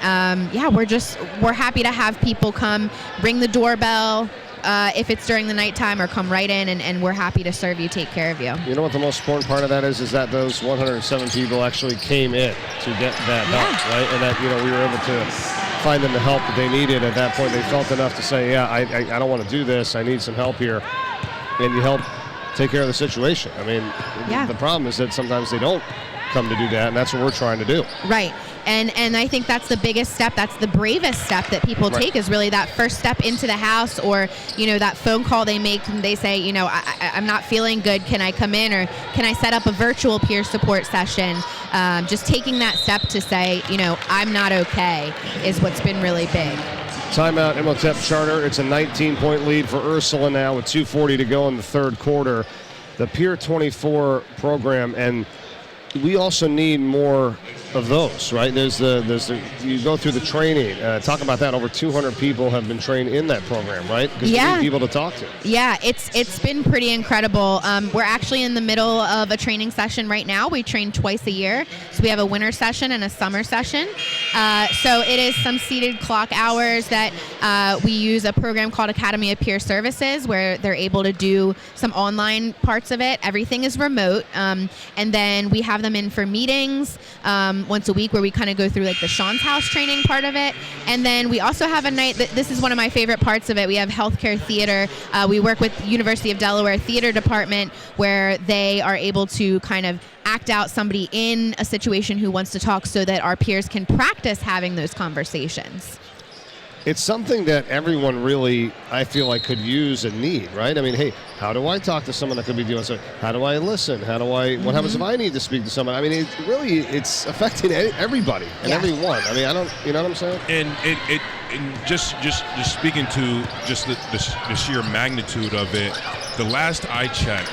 we're happy to have people come, ring the doorbell if it's during the nighttime, or come right in, and we're happy to serve you, take care of you. You know what the most important part of that is that those 107 people actually came in to get that help, right? And that, we were able to find them the help that they needed. At that point, they felt enough to say, I don't want to do this. I need some help here. And you help take care of the situation. I mean, the problem is that sometimes they don't come to do that, and that's what we're trying to do. Right. And I think that's the biggest step. That's the bravest step that people take, is really that first step into the house, or, that phone call they make and they say, I'm not feeling good. Can I come in, or can I set up a virtual peer support session? Just taking that step to say, I'm not okay, is what's been really big. Timeout, Imhotep Charter. It's a 19-point lead for Ursuline now with 2:40 to go in the third quarter. The Peer 24 program, and we also need more of those, right? There's the you go through the training. Talk about that. Over 200 people have been trained in that program, right? Because we need people to talk to. Yeah, it's been pretty incredible. We're actually in the middle of a training session right now. We train twice a year. So we have a winter session and a summer session. So it is some seated clock hours that we use a program called Academy of Peer Services, where they're able to do some online parts of it. Everything is remote. And then we have them in for meetings once a week, where we kind of go through like the Sean's House training part of it. And then we also have a night that, this is one of my favorite parts of it, we have healthcare theater. We work with University of Delaware Theater Department, where they are able to kind of act out somebody in a situation who wants to talk, so that our peers can practice having those conversations. It's something that everyone really, I feel like, could use and need, right? I mean, hey, how do I talk to someone that could be doing something? How do I listen? What happens if I need to speak to someone? I mean, it's affecting everybody and everyone. I mean, you know what I'm saying? And just speaking to just the sheer magnitude of it, the last I checked,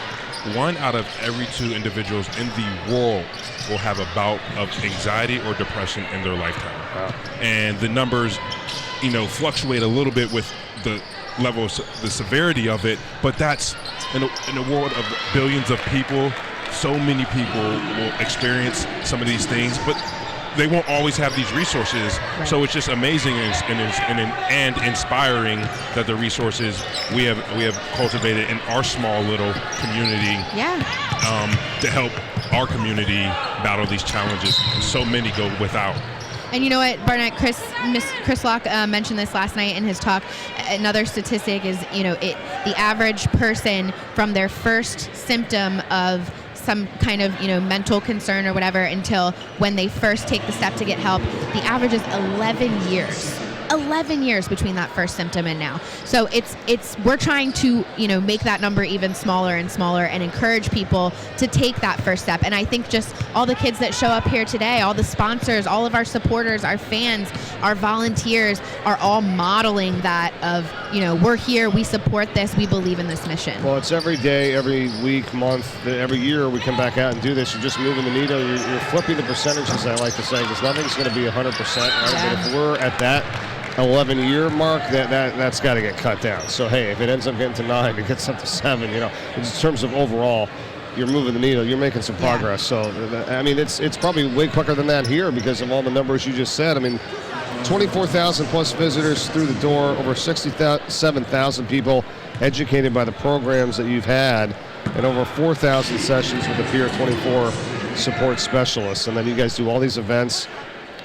1 out of every 2 individuals in the world will have a bout of anxiety or depression in their lifetime. Wow. And the numbers, fluctuate a little bit with the level of the severity of it, but that's in a world of billions of people. So many people will experience some of these things, but they won't always have these resources. Right. So it's just amazing and inspiring that the resources we have cultivated in our small little community, to help our community battle these challenges. So many go without. And you know what, Barnett, Chris Locke mentioned this last night in his talk. Another statistic is, the average person from their first symptom of some kind of, mental concern or whatever, until when they first take the step to get help, the average is 11 years. 11 years between that first symptom and now. So we're trying to, make that number even smaller and smaller, and encourage people to take that first step. And I think just all the kids that show up here today, all the sponsors, all of our supporters, our fans, our volunteers are all modeling that of, we're here, we support this, we believe in this mission. Well, it's every day, every week, month, every year we come back out and do this. You're just moving the needle. You're flipping the percentages, I like to say, because nothing's going to be 100%. Right? Yeah. But if we're at that 11-year mark, that's got to get cut down. So hey, if it ends up getting to 9, it gets up to 7. In terms of overall, you're moving the needle. You're making some progress. So I mean, it's probably way quicker than that here because of all the numbers you just said. I mean, 24,000 plus visitors through the door, over 67,000 people educated by the programs that you've had, and over 4,000 sessions with the Peer 24 support specialists. And then you guys do all these events.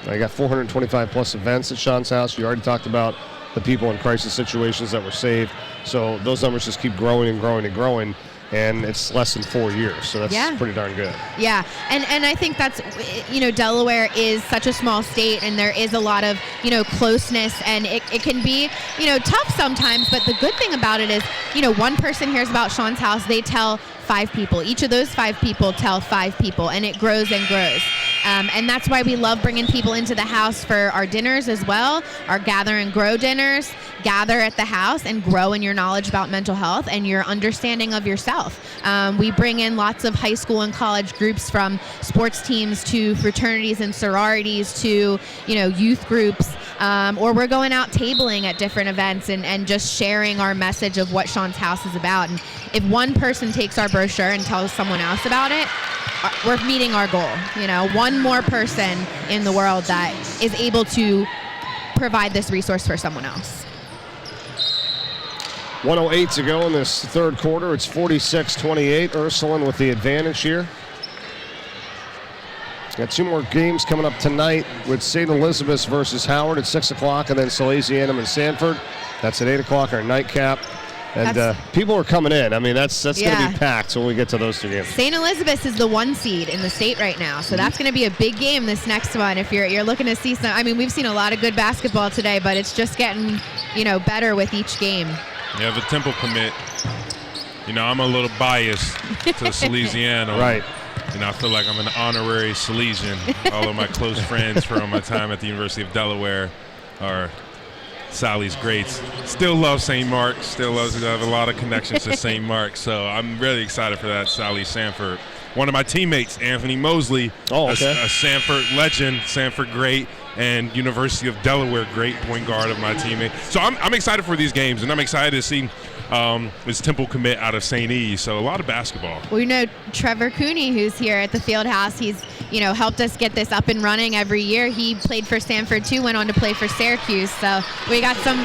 I got 425 plus events at Sean's House. You already talked about the people in crisis situations that were saved. So those numbers just keep growing and growing and growing. and it's less than 4 years, so that's pretty darn good. Yeah, and I think that's, Delaware is such a small state, and there is a lot of, closeness, and it can be, tough sometimes, but the good thing about it is, one person hears about Sean's house, they tell 5 people. Each of those 5 people tell 5 people, and it grows and grows. And that's why we love bringing people into the house for our dinners as well, our Gather and Grow dinners. Gather at the house and grow in your knowledge about mental health and your understanding of yourself. We bring in lots of high school and college groups, from sports teams to fraternities and sororities to, youth groups, or we're going out tabling at different events and just sharing our message of what Sean's house is about. And if one person takes our brochure and tells someone else about it, we're meeting our goal. One more person in the world that is able to provide this resource for someone else. 1:08 to go in this third quarter. It's 46-28. Ursuline with the advantage here. Got 2 more games coming up tonight with St. Elizabeth's versus Howard at 6 o'clock, and then Salesianum and Sanford. That's at 8 o'clock, our nightcap. And people are coming in. I mean, that's going to be packed when we get to those 2 games. St. Elizabeth's is the 1 seed in the state right now, so that's going to be a big game this next one. If you're looking to see some, I mean, we've seen a lot of good basketball today, but it's just getting, better with each game. Yeah, the Temple commit. I'm a little biased to Salesianum. Right. I feel like I'm an honorary Salesian. All of my close friends from my time at the University of Delaware are Sally's greats. Still love St. Mark's. Still have a lot of connections to St. Mark's. So I'm really excited for that. Sally Sanford. One of my teammates, Anthony Mosley, a Sanford legend, Sanford great, and University of Delaware great point guard of my teammate. So I'm excited for these games, and I'm excited to see this Temple commit out of St. E. So a lot of basketball. Well, Trevor Cooney, who's here at the Fieldhouse, he's, helped us get this up and running every year. He played for Sanford too, went on to play for Syracuse. So we got some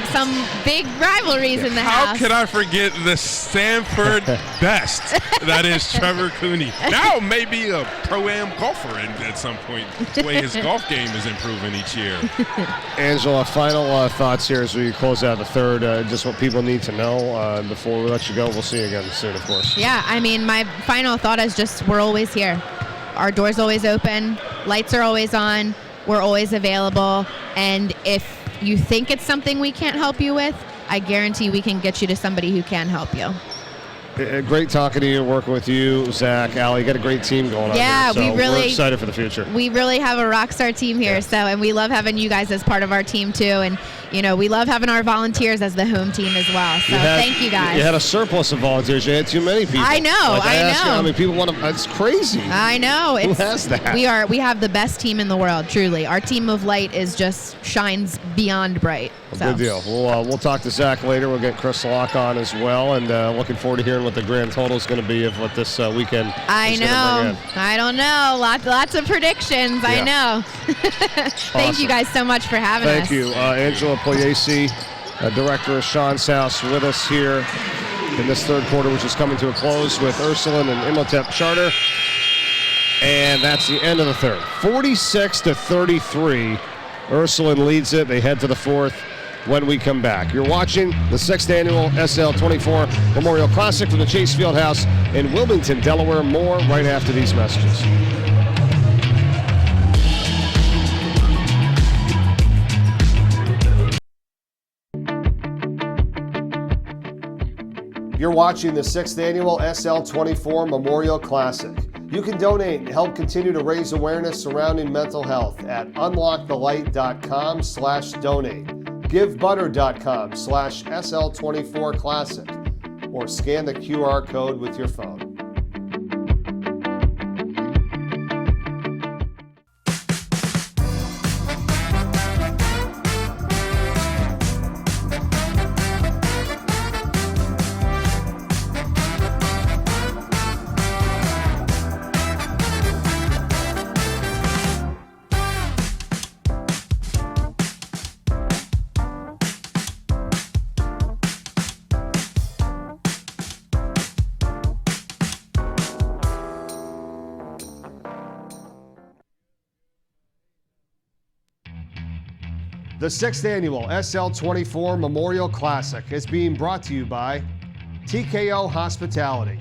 big rivalries in the house. How could I forget the Sanford best? That is Trevor Cooney. Now maybe a pro-am golfer at some point. The way his golf game is improving each year. Angela, final thoughts here as we close out the third. Just what people need to know before we let you go. We'll see you again soon, of course. Yeah, I mean, my final thought is just we're always here. Our door's always open. Lights are always on. We're always available. And if you think it's something we can't help you with, I guarantee we can get you to somebody who can help you. Great talking to you, working with you, Zach, Allie. You got a great team going on here. So we're excited for the future. We really have a rock star team here. And we love having you guys as part of our team too. And we love having our volunteers as the home team as well. So thank you guys. You had a surplus of volunteers. You had too many people. I know. I know. I mean, people want to. It's crazy. I know. Who has that? We have the best team in the world. Truly, our team of light shines beyond bright. Good deal. We'll talk to Zach later. We'll get Chris Locke on as well, and looking forward to hearing what the grand total is going to be of what this weekend. I know. I don't know. Lots of predictions. I know. Thank you guys so much for having us. Thank you, Angela Pugliese, director of Sean's House, with us here in this third quarter, which is coming to a close with Ursuline and Imhotep Charter. And that's the end of the third. 46-33. Ursuline leads it. They head to the fourth when we come back. You're watching the 6th annual SL24 Memorial Classic from the Chase Fieldhouse in Wilmington, Delaware. More right after these messages. You're watching the 6th annual SL24 Memorial Classic. You can donate and help continue to raise awareness surrounding mental health at unlockthelight.com/donate, givebutter.com/SL24Classic, or scan the QR code with your phone. The 6th annual SL24 Memorial Classic is being brought to you by TKO Hospitality,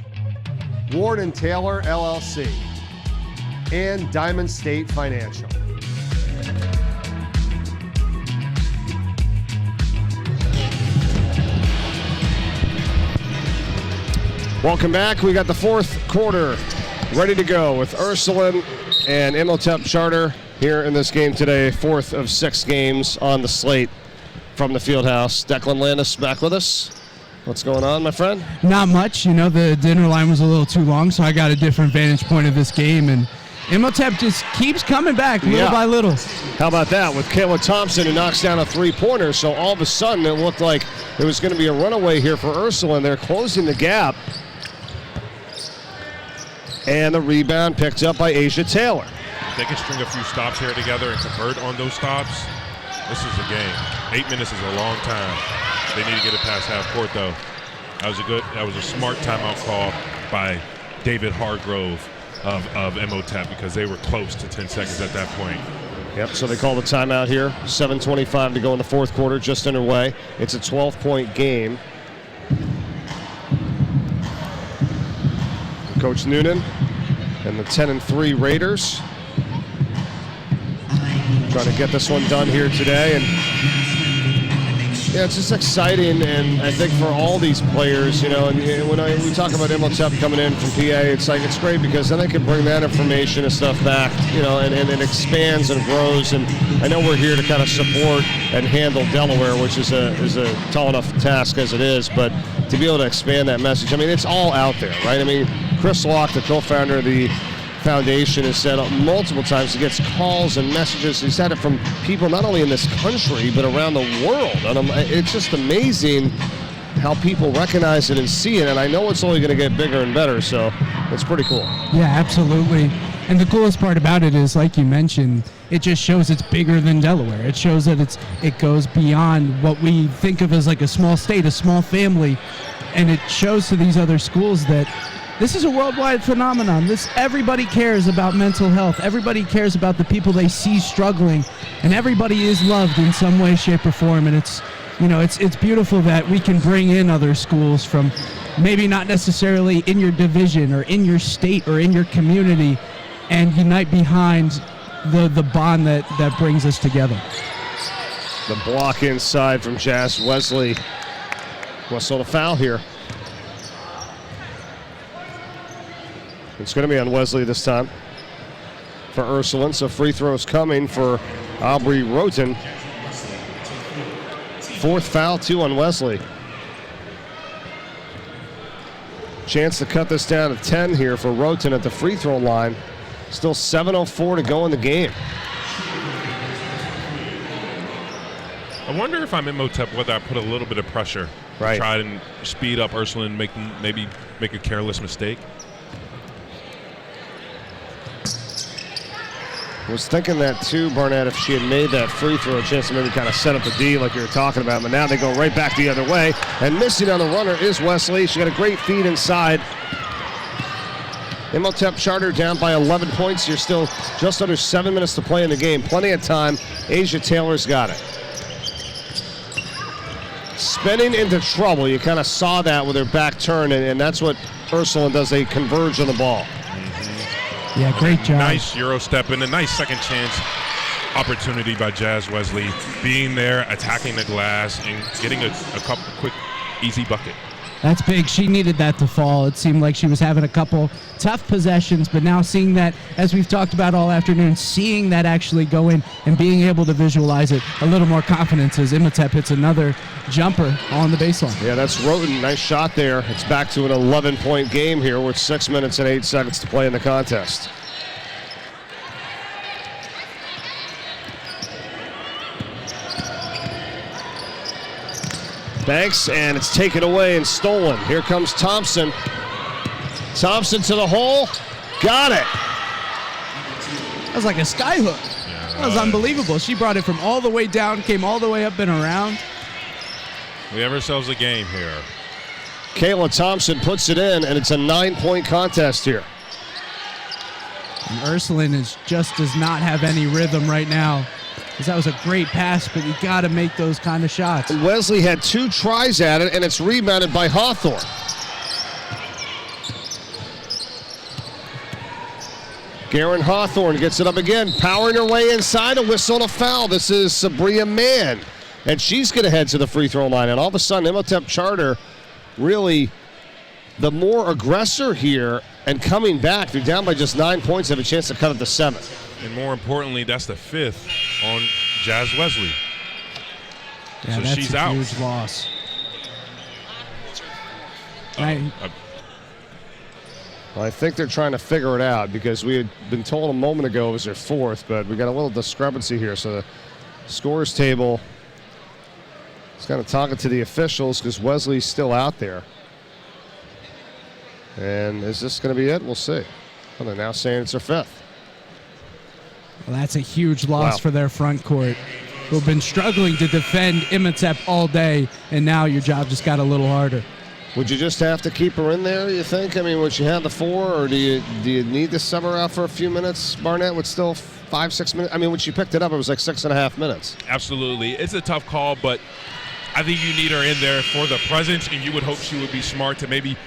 Ward and Taylor, LLC, and Diamond State Financial. Welcome back. We got the fourth quarter ready to go with Ursuline and Imhotep Charter here in this game today. Fourth of 6 games on the slate from the Fieldhouse. Declan Landis back with us. What's going on, my friend? Not much. You know, the dinner line was a little too long, so I got a different vantage point of this game. And Imhotep just keeps coming back little by little. How about that with Kayla Thompson, who knocks down a three-pointer. So all of a sudden it looked like it was going to be a runaway here for Ursuline. They're closing the gap. And the rebound picked up by Asia Taylor. If they can string a few stops here together and convert on those stops, this is a game. 8 minutes is a long time. They need to get it past half court, though. That was a smart timeout call by David Hargrove of Imhotep, because they were close to 10 seconds at that point. Yep, so they call the timeout here. 7:25 to go in the fourth quarter, just underway. It's a 12-point game. Coach Noonan and the 10-3 Raiders trying to get this one done here today. And yeah, it's just exciting, and I think for all these players, you know, and when we talk about Imhotep coming in from PA, it's like it's great because then they can bring that information and stuff back, you know, and it expands and grows. And I know we're here to kind of support and handle Delaware, which is a tall enough task as it is, but to be able to expand that message, I mean, it's all out there, right? I mean, Chris Locke, the co-founder of the foundation, has said multiple times he gets calls and messages. He's had it from people not only in this country but around the world, and it's just amazing how people recognize it and see it. And I know it's only going to get bigger and better, so it's pretty cool. Yeah, absolutely. And the coolest part about it is, like you mentioned, it just shows it's bigger than Delaware. It shows that it goes beyond what we think of as like a small state, a small family, and it shows to these other schools that this is a worldwide phenomenon. Everybody cares about mental health. Everybody cares about the people they see struggling, and everybody is loved in some way, shape, or form. And it's beautiful that we can bring in other schools from maybe not necessarily in your division or in your state or in your community, and unite behind the bond that brings us together. The block inside from Jazz Wesley. Whistle a foul here. It's going to be on Wesley this time for Ursuline. So free throws coming for Aubrey Roten. Fourth foul, 2 on Wesley. Chance to cut this down to 10 here for Roten at the free throw line. Still 7:04 to go in the game. I wonder if I'm Imhotep, whether I put a little bit of pressure, right, try and speed up Ursuline, maybe make a careless mistake. Was thinking that too, Barnett, if she had made that free throw, a chance to maybe kind of set up the D like you were talking about. But now they go right back the other way. And missing on the runner is Wesley. She got a great feed inside. Imhotep Charter down by 11 points. You're still just under 7 minutes to play in the game. Plenty of time. Asia Taylor's got it. Spinning into trouble. You kind of saw that with her back turn, and that's what Ursuline does. They converge on the ball. Yeah, great job. Nice Euro step and a nice second chance opportunity by Jazz Wesley, being there, attacking the glass, and getting a couple quick, easy bucket. That's big. She needed that to fall. It seemed like she was having a couple tough possessions, but now seeing that, as we've talked about all afternoon, seeing that actually go in and being able to visualize it, a little more confidence as Imhotep hits another jumper on the baseline. Yeah, that's Roten. Nice shot there. It's back to an 11-point game here with 6 minutes and 8 seconds to play in the contest. Banks, and it's taken away and stolen. Here comes Thompson. Thompson to the hole. Got it. That was like a sky hook. That was unbelievable. She brought it from all the way down, came all the way up and around. We have ourselves a game here. Kayla Thompson puts it in, and it's a 9-point contest here. And Ursuline does not have any rhythm right now. That was a great pass, but you got to make those kind of shots. And Wesley had 2 tries at it, and it's rebounded by Hawthorne. Garen Hawthorne gets it up again, powering her way inside, a whistle and a foul. This is Sabria Mann, and she's going to head to the free throw line. And all of a sudden, Imhotep Charter really the more aggressor here, and coming back. They're down by just 9 points, have a chance to cut it to 7. And more importantly, that's the 5th on Jazz Wesley. Yeah, so that's she's a out. huge loss. Well, I think they're trying to figure it out because we had been told a moment ago it was their 4th, but we got a little discrepancy here. So the scores table is kind of talking to the officials because Wesley's still out there. And is this going to be it? We'll see. Well, they're now saying it's their 5th. Well, that's a huge loss Wow. for their front court, who've been struggling to defend Imhotep all day, and now your job just got a little harder. Would you just have to keep her in there, you think? I mean, would she have the 4, or do you need to sub her out for a few minutes, Barnett, with still 5-6 minutes? I mean, when she picked it up, it was like 6.5 minutes. Absolutely. It's a tough call, but I think you need her in there for the presence, and you would hope she would be smart to maybe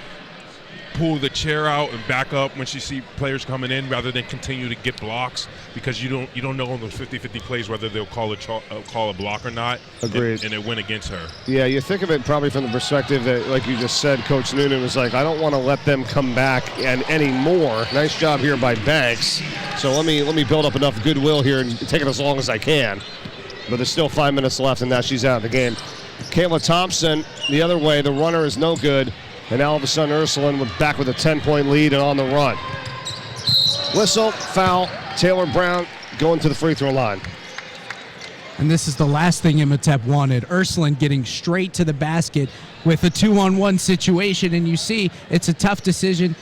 pull the chair out and back up when she see players coming in rather than continue to get blocks, because you don't know on those 50-50 plays whether they'll call a block or not. Agreed. And it went against her. Yeah, you think of it probably from the perspective that, like you just said, Coach Noonan was like, I don't want to let them come back and anymore. Nice job here by Banks. So let me build up enough goodwill here and take it as long as I can. But there's still 5 minutes left, and now she's out of the game. Kayla Thompson, the other way, the runner is no good. And now all of a sudden, Ursuline back with a 10-point lead and on the run. Whistle, foul, Taylor Brown going to the free throw line. And this is the last thing Imhotep wanted. Ursuline getting straight to the basket with a 2-on-1 situation, and you see it's a tough decision.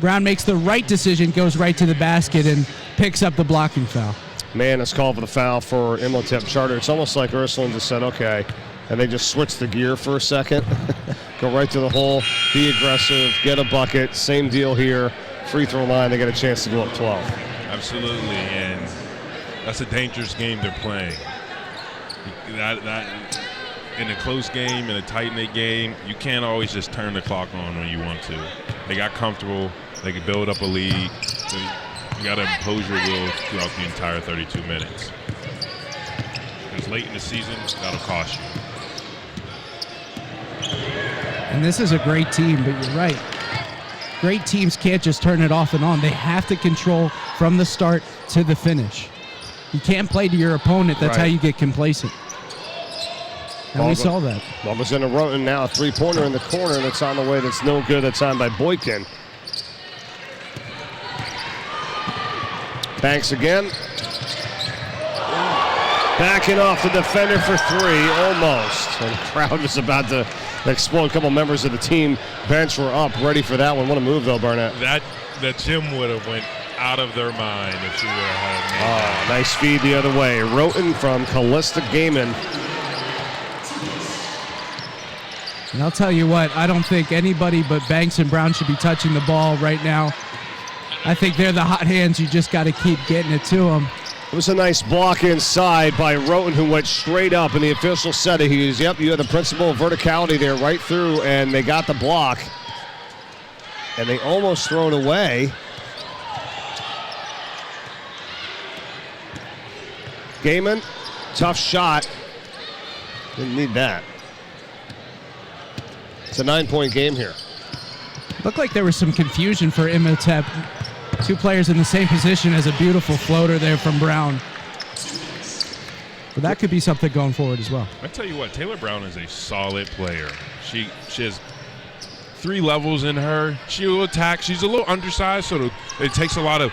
Brown makes the right decision, goes right to the basket, and picks up the blocking foul. Man is called for the foul for Imhotep Charter. It's almost like Ursuline just said, okay, and they just switched the gear for a second. Go right to the hole, be aggressive, get a bucket. Same deal here. Free throw line, they get a chance to go up 12. Absolutely, and that's a dangerous game they're playing. That in a close game, in a tight-knit game, you can't always just turn the clock on when you want to. They got comfortable. They could build up a lead. You got to impose your will throughout the entire 32 minutes. Because late in the season, that'll cost you. And this is a great team, but you're right. Great teams can't just turn it off and on. They have to control from the start to the finish. You can't play to your opponent. That's how you get complacent. And we saw that. Ball goes into Roten now, a three-pointer in the corner that's on the way. That's no good. That's on by Boykin. Banks again. Backing off the defender for 3, almost. And the crowd was about to explode. A couple members of the team bench were up, ready for that one. What a move, though, Barnett. The gym would have went out of their mind if she would have had Oh, nice feed the other way. Roten from Callista Gaiman. And I'll tell you what, I don't think anybody but Banks and Brown should be touching the ball right now. I think they're the hot hands. You just got to keep getting it to them. It was a nice block inside by Roten, who went straight up, and the official said it. He was, yep, you had the principle of verticality there right through, and they got the block. And they almost throw it away. Gaiman, tough shot. Didn't need that. It's a 9-point game here. Looked like there was some confusion for Imhotep. 2 players in the same position as a beautiful floater there from Brown. But that could be something going forward as well. I tell you what, Taylor Brown is a solid player. She has 3 levels in her. She will attack. She's a little undersized, so it takes a lot of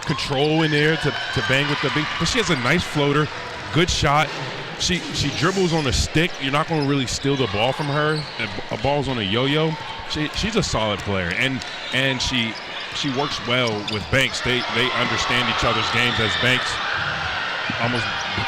control in there to bang with the big. But she has a nice floater, good shot. She dribbles on a stick. You're not going to really steal the ball from her. A ball's on a yo-yo. She's a solid player, and she works well with Banks. They understand each other's games, as Banks almost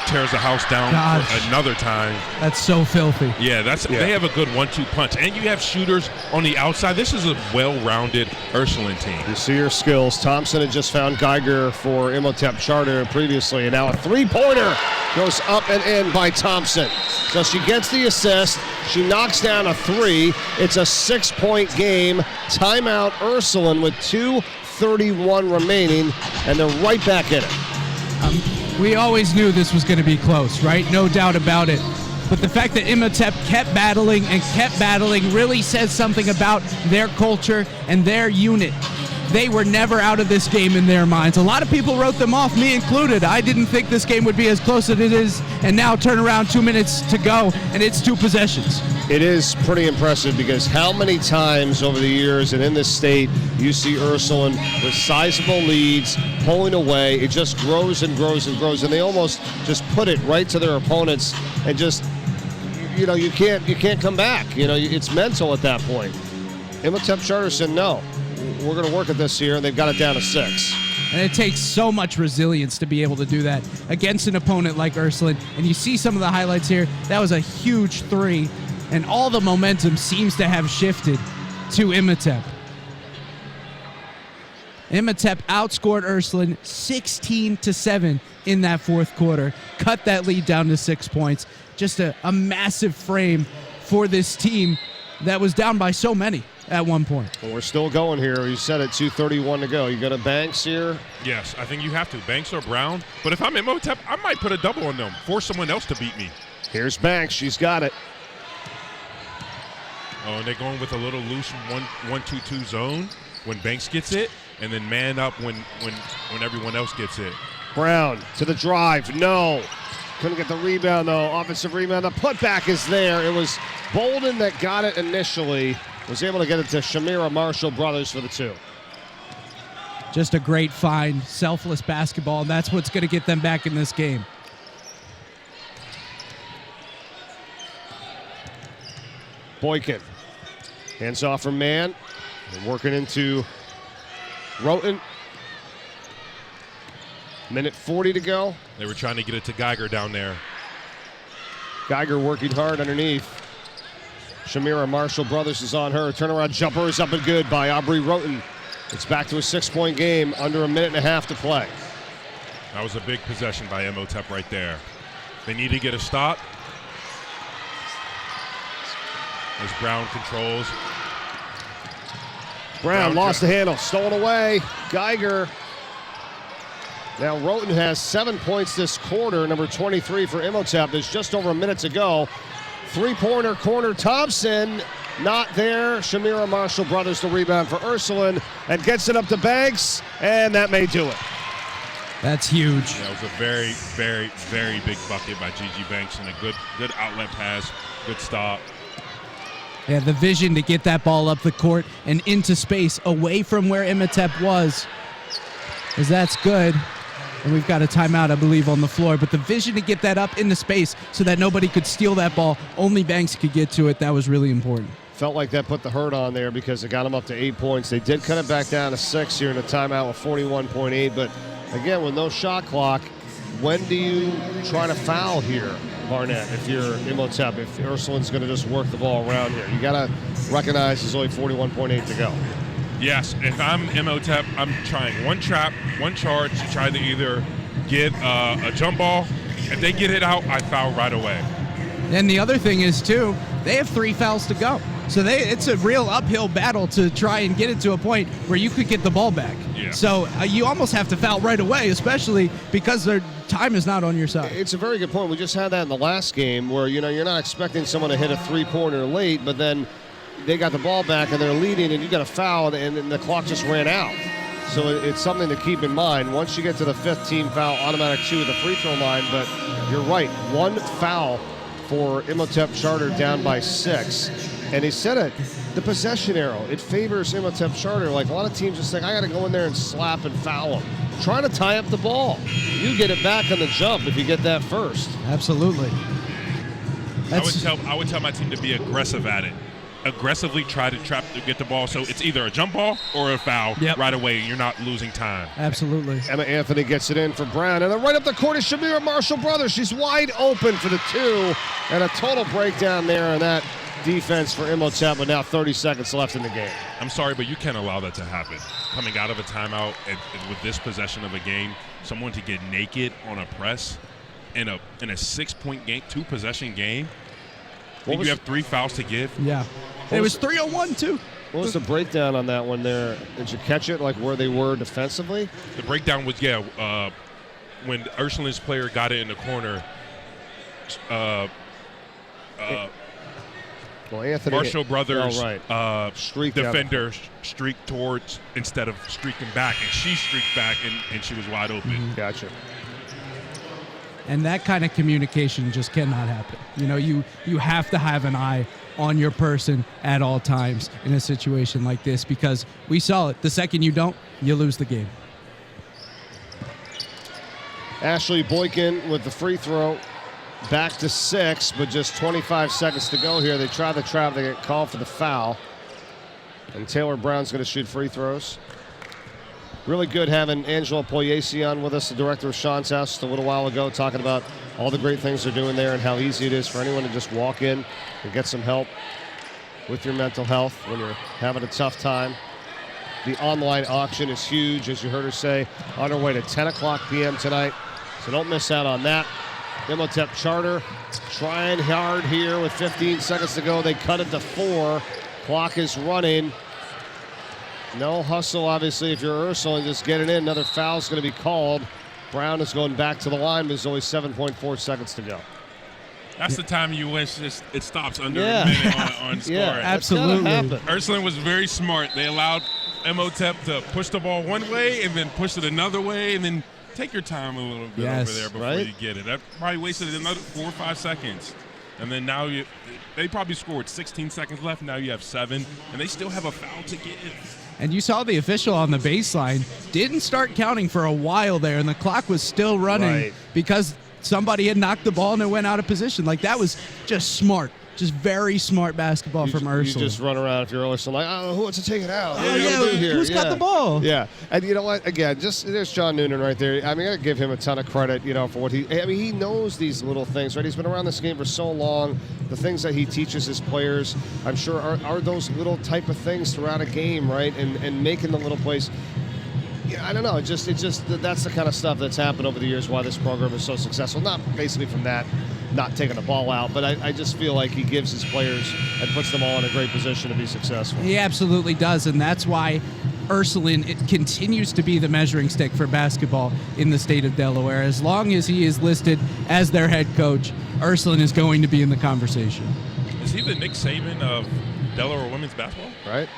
tears the house down for another time. That's so filthy. Yeah, they have a good 1-2 punch. And you have shooters on the outside. This is a well-rounded Ursuline team. You see her skills. Thompson had just found Geiger for Imhotep Charter previously, and now a three-pointer goes up and in by Thompson. So she gets the assist. She knocks down a 3. It's a 6-point game. Timeout Ursuline with 2:31 remaining, and they're right back in it. We always knew this was going to be close, right? No doubt about it. But the fact that Imhotep kept battling and kept battling really says something about their culture and their unit. They were never out of this game in their minds. A lot of people wrote them off, me included. I didn't think this game would be as close as it is, and now turn around 2 minutes to go, and it's 2 possessions. It is pretty impressive because how many times over the years and in this state you see Ursuline with sizable leads pulling away. It just grows and grows and grows, and they almost just put it right to their opponents and just, you know, you can't come back. You know, it's mental at that point. Imhotep Charter said, no, we're going to work at this here, and they've got it down to 6. And it takes so much resilience to be able to do that against an opponent like Ursuline. And you see some of the highlights here. That was a huge 3, and all the momentum seems to have shifted to Imhotep. Imhotep outscored Ursuline 16-7 in that fourth quarter, cut that lead down to 6 points. Just a massive frame for this team that was down by so many at one point. Well, we're still going here. You said it, 2:31 to go. You got a Banks here? Yes, I think you have to. Banks or Brown. But if I'm Imhotep, I might put a double on them, force someone else to beat me. Here's Banks. She's got it. Oh, and they're going with a little loose 1-2-2 zone when Banks gets it, and then man up when everyone else gets it. Brown to the drive. No. Couldn't get the rebound, though. Offensive rebound. The putback is there. It was Bolden that got it initially. Was able to get it to Shamira Marshall Brothers for the 2. Just a great find, selfless basketball, and that's what's going to get them back in this game. Boykin. Hands off from Mann. And working into Roten. Minute 40 to go. They were trying to get it to Geiger down there. Geiger working hard underneath. Shamira Marshall Brothers is on her. Turnaround jumper is up and good by Aubrey Roten. It's back to a 6-point game, under a minute and a half to play. That was a big possession by Imhotep right there. They need to get a stop. As Brown controls. Brown lost the handle, stolen away. Geiger. Now Roten has 7 points this quarter, number 23 for Imhotep. There's just over a minute to go. Three-pointer corner, Thompson, not there. Shamira Marshall Brothers the rebound for Ursuline and gets it up to Banks, and that may do it. That's huge. That was a very, very, very big bucket by Gigi Banks and a good outlet pass, good stop. Yeah, the vision to get that ball up the court and into space away from where Imhotep was, because that's good. And we've got a timeout, I believe, on the floor. But the vision to get that up into space so that nobody could steal that ball, only Banks could get to it, that was really important. Felt like that put the hurt on there because it got them up to 8 points. They did cut it back down to 6 here in a timeout with 41.8. But again, with no shot clock, when do you try to foul here, Barnett, if you're Imhotep, if Ursuline's going to just work the ball around here? You got to recognize there's only 41.8 to go. Yes, if I'm Imhotep, I'm trying one trap, one charge to try to either get a jump ball. If they get it out, I foul right away. And the other thing is, too, they have 3 fouls to go. So it's a real uphill battle to try and get it to a point where you could get the ball back. Yeah. So you almost have to foul right away, especially because their time is not on your side. It's a very good point. We just had that in the last game where, you know, you're not expecting someone to hit a three-pointer late, but then they got the ball back and they're leading and you got a foul and then the clock just ran out. So it's something to keep in mind. Once you get to the 5th team foul, automatic 2 at the free throw line. But you're right, 1 foul for Imhotep Charter down by 6. And he said it, the possession arrow, it favors Imhotep Charter. Like a lot of teams just think, I got to go in there and slap and foul them. Trying to tie up the ball. You get it back on the jump if you get that first. Absolutely. I would tell my team to be aggressive at it. Aggressively try to get the ball, so it's either a jump ball or a foul right away, and you're not losing time. Absolutely. Emma Anthony gets it in for Brown, and then right up the court is Shamira Marshall Brothers. She's wide open for the 2, and a total breakdown there on that defense for Imhotep, but now 30 seconds left in the game. I'm sorry, but you can't allow that to happen. Coming out of a timeout and with this possession of a game, someone to get naked on a press in a 6-point game, 2-possession game. You have 3 fouls to give. Yeah. It was 3-on-1 too. What was the breakdown on that one there? Did you catch it, like where they were defensively? The breakdown was, when Ursuline's player got it in the corner, Anthony Marshall Brothers defender streaked towards instead of streaking back, and she streaked back, and she was wide open. Mm-hmm. Gotcha. And that kind of communication just cannot happen. You have to have an eye on your person at all times in a situation like this, because we saw it. The second you don't, you lose the game. Ashley Boykin with the free throw. Back to 6, but just 25 seconds to go here. They try the trap. They get called for the foul. And Taylor Brown's going to shoot free throws. Really good having Angela Poyesi on with us, the director of Sean's House, just a little while ago, talking about all the great things they're doing there and how easy it is for anyone to just walk in and get some help with your mental health when you're having a tough time. The online auction is huge, as you heard her say, on her way to 10 o'clock p.m. tonight. So don't miss out on that. Imhotep Charter trying hard here with 15 seconds to go. They cut it to 4. Clock is running. No hustle, obviously, if you're Ursuline, just get it in. Another foul's going to be called. Brown is going back to the line, but there's only 7.4 seconds to go. That's the time you wish it stops under a minute on score. Yeah, absolutely. Ursuline was very smart. They allowed Imhotep to push the ball one way and then push it another way, and then take your time a little bit over there before you get it. That probably wasted another 4 or 5 seconds. And then now they probably scored 16 seconds left. Now you have 7, and they still have a foul to give. And you saw the official on the baseline didn't start counting for a while there, and the clock was still running because somebody had knocked the ball and it went out of position. Like, that was just smart. Just very smart basketball from Ursuline. You just run around if you're Ursuline, like, who wants to take it out? Who's got the ball? Yeah, and you know what? Again, there's John Noonan right there. I mean, I got to give him a ton of credit, for what he knows these little things, right? He's been around this game for so long. The things that he teaches his players, I'm sure, are those little type of things throughout a game, right? And making the little plays. Yeah, I don't know. It's just that's the kind of stuff that's happened over the years why this program is so successful. Not basically from that, not taking the ball out, but I just feel like he gives his players and puts them all in a great position to be successful. He absolutely does, and that's why Ursuline continues to be the measuring stick for basketball in the state of Delaware. As long as he is listed as their head coach, Ursuline is going to be in the conversation. Is he the Nick Saban of Delaware women's basketball? Right.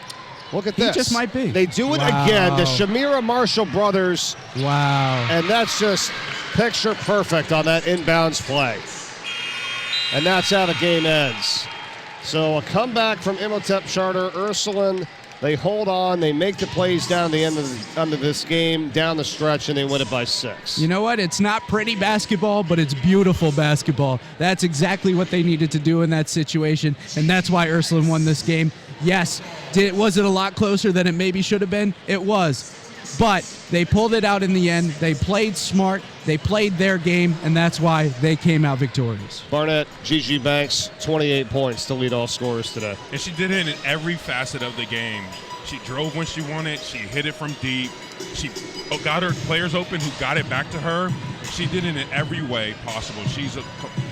Look at this. He just might be. They do it again. The Shamira Marshall brothers. Wow. And that's just picture perfect on that inbounds play. And that's how the game ends. So a comeback from Imhotep Charter. Ursuline, they hold on. They make the plays down the end of this game, down the stretch, and they win it by 6. You know what? It's not pretty basketball, but it's beautiful basketball. That's exactly what they needed to do in that situation, and that's why Ursuline won this game. Yes, was it a lot closer than it maybe should have been? It was. But they pulled it out in the end. They played smart. They played their game, and that's why they came out victorious. Barnett, Gigi Banks, 28 points to lead all scorers today. And she did it in every facet of the game. She drove when she wanted. She hit it from deep. She got her players open who got it back to her. She did it in every way possible. She's an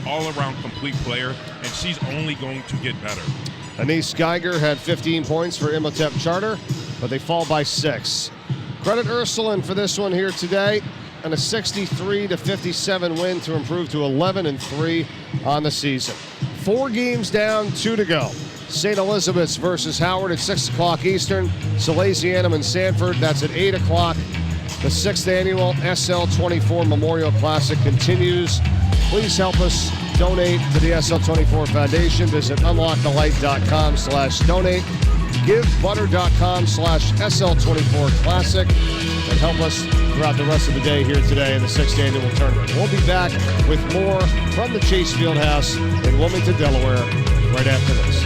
all-around complete player, and she's only going to get better. Anise Geiger had 15 points for Imhotep Charter, but they fall by 6. Credit Ursuline for this one here today, and a 63-57 win to improve to 11-3 on the season. 4 games down, 2 to go. St. Elizabeth's versus Howard at 6 o'clock Eastern. Salesianum and Sanford, that's at 8 o'clock. The 6th annual SL24 Memorial Classic continues. Please help us donate to the SL24 Foundation. Visit unlockthelight.com/donate. GiveButter.com/SL24 Classic. And help us throughout the rest of the day here today in the 6th annual tournament. We'll be back with more from the Chase Fieldhouse in Wilmington, Delaware, right after this.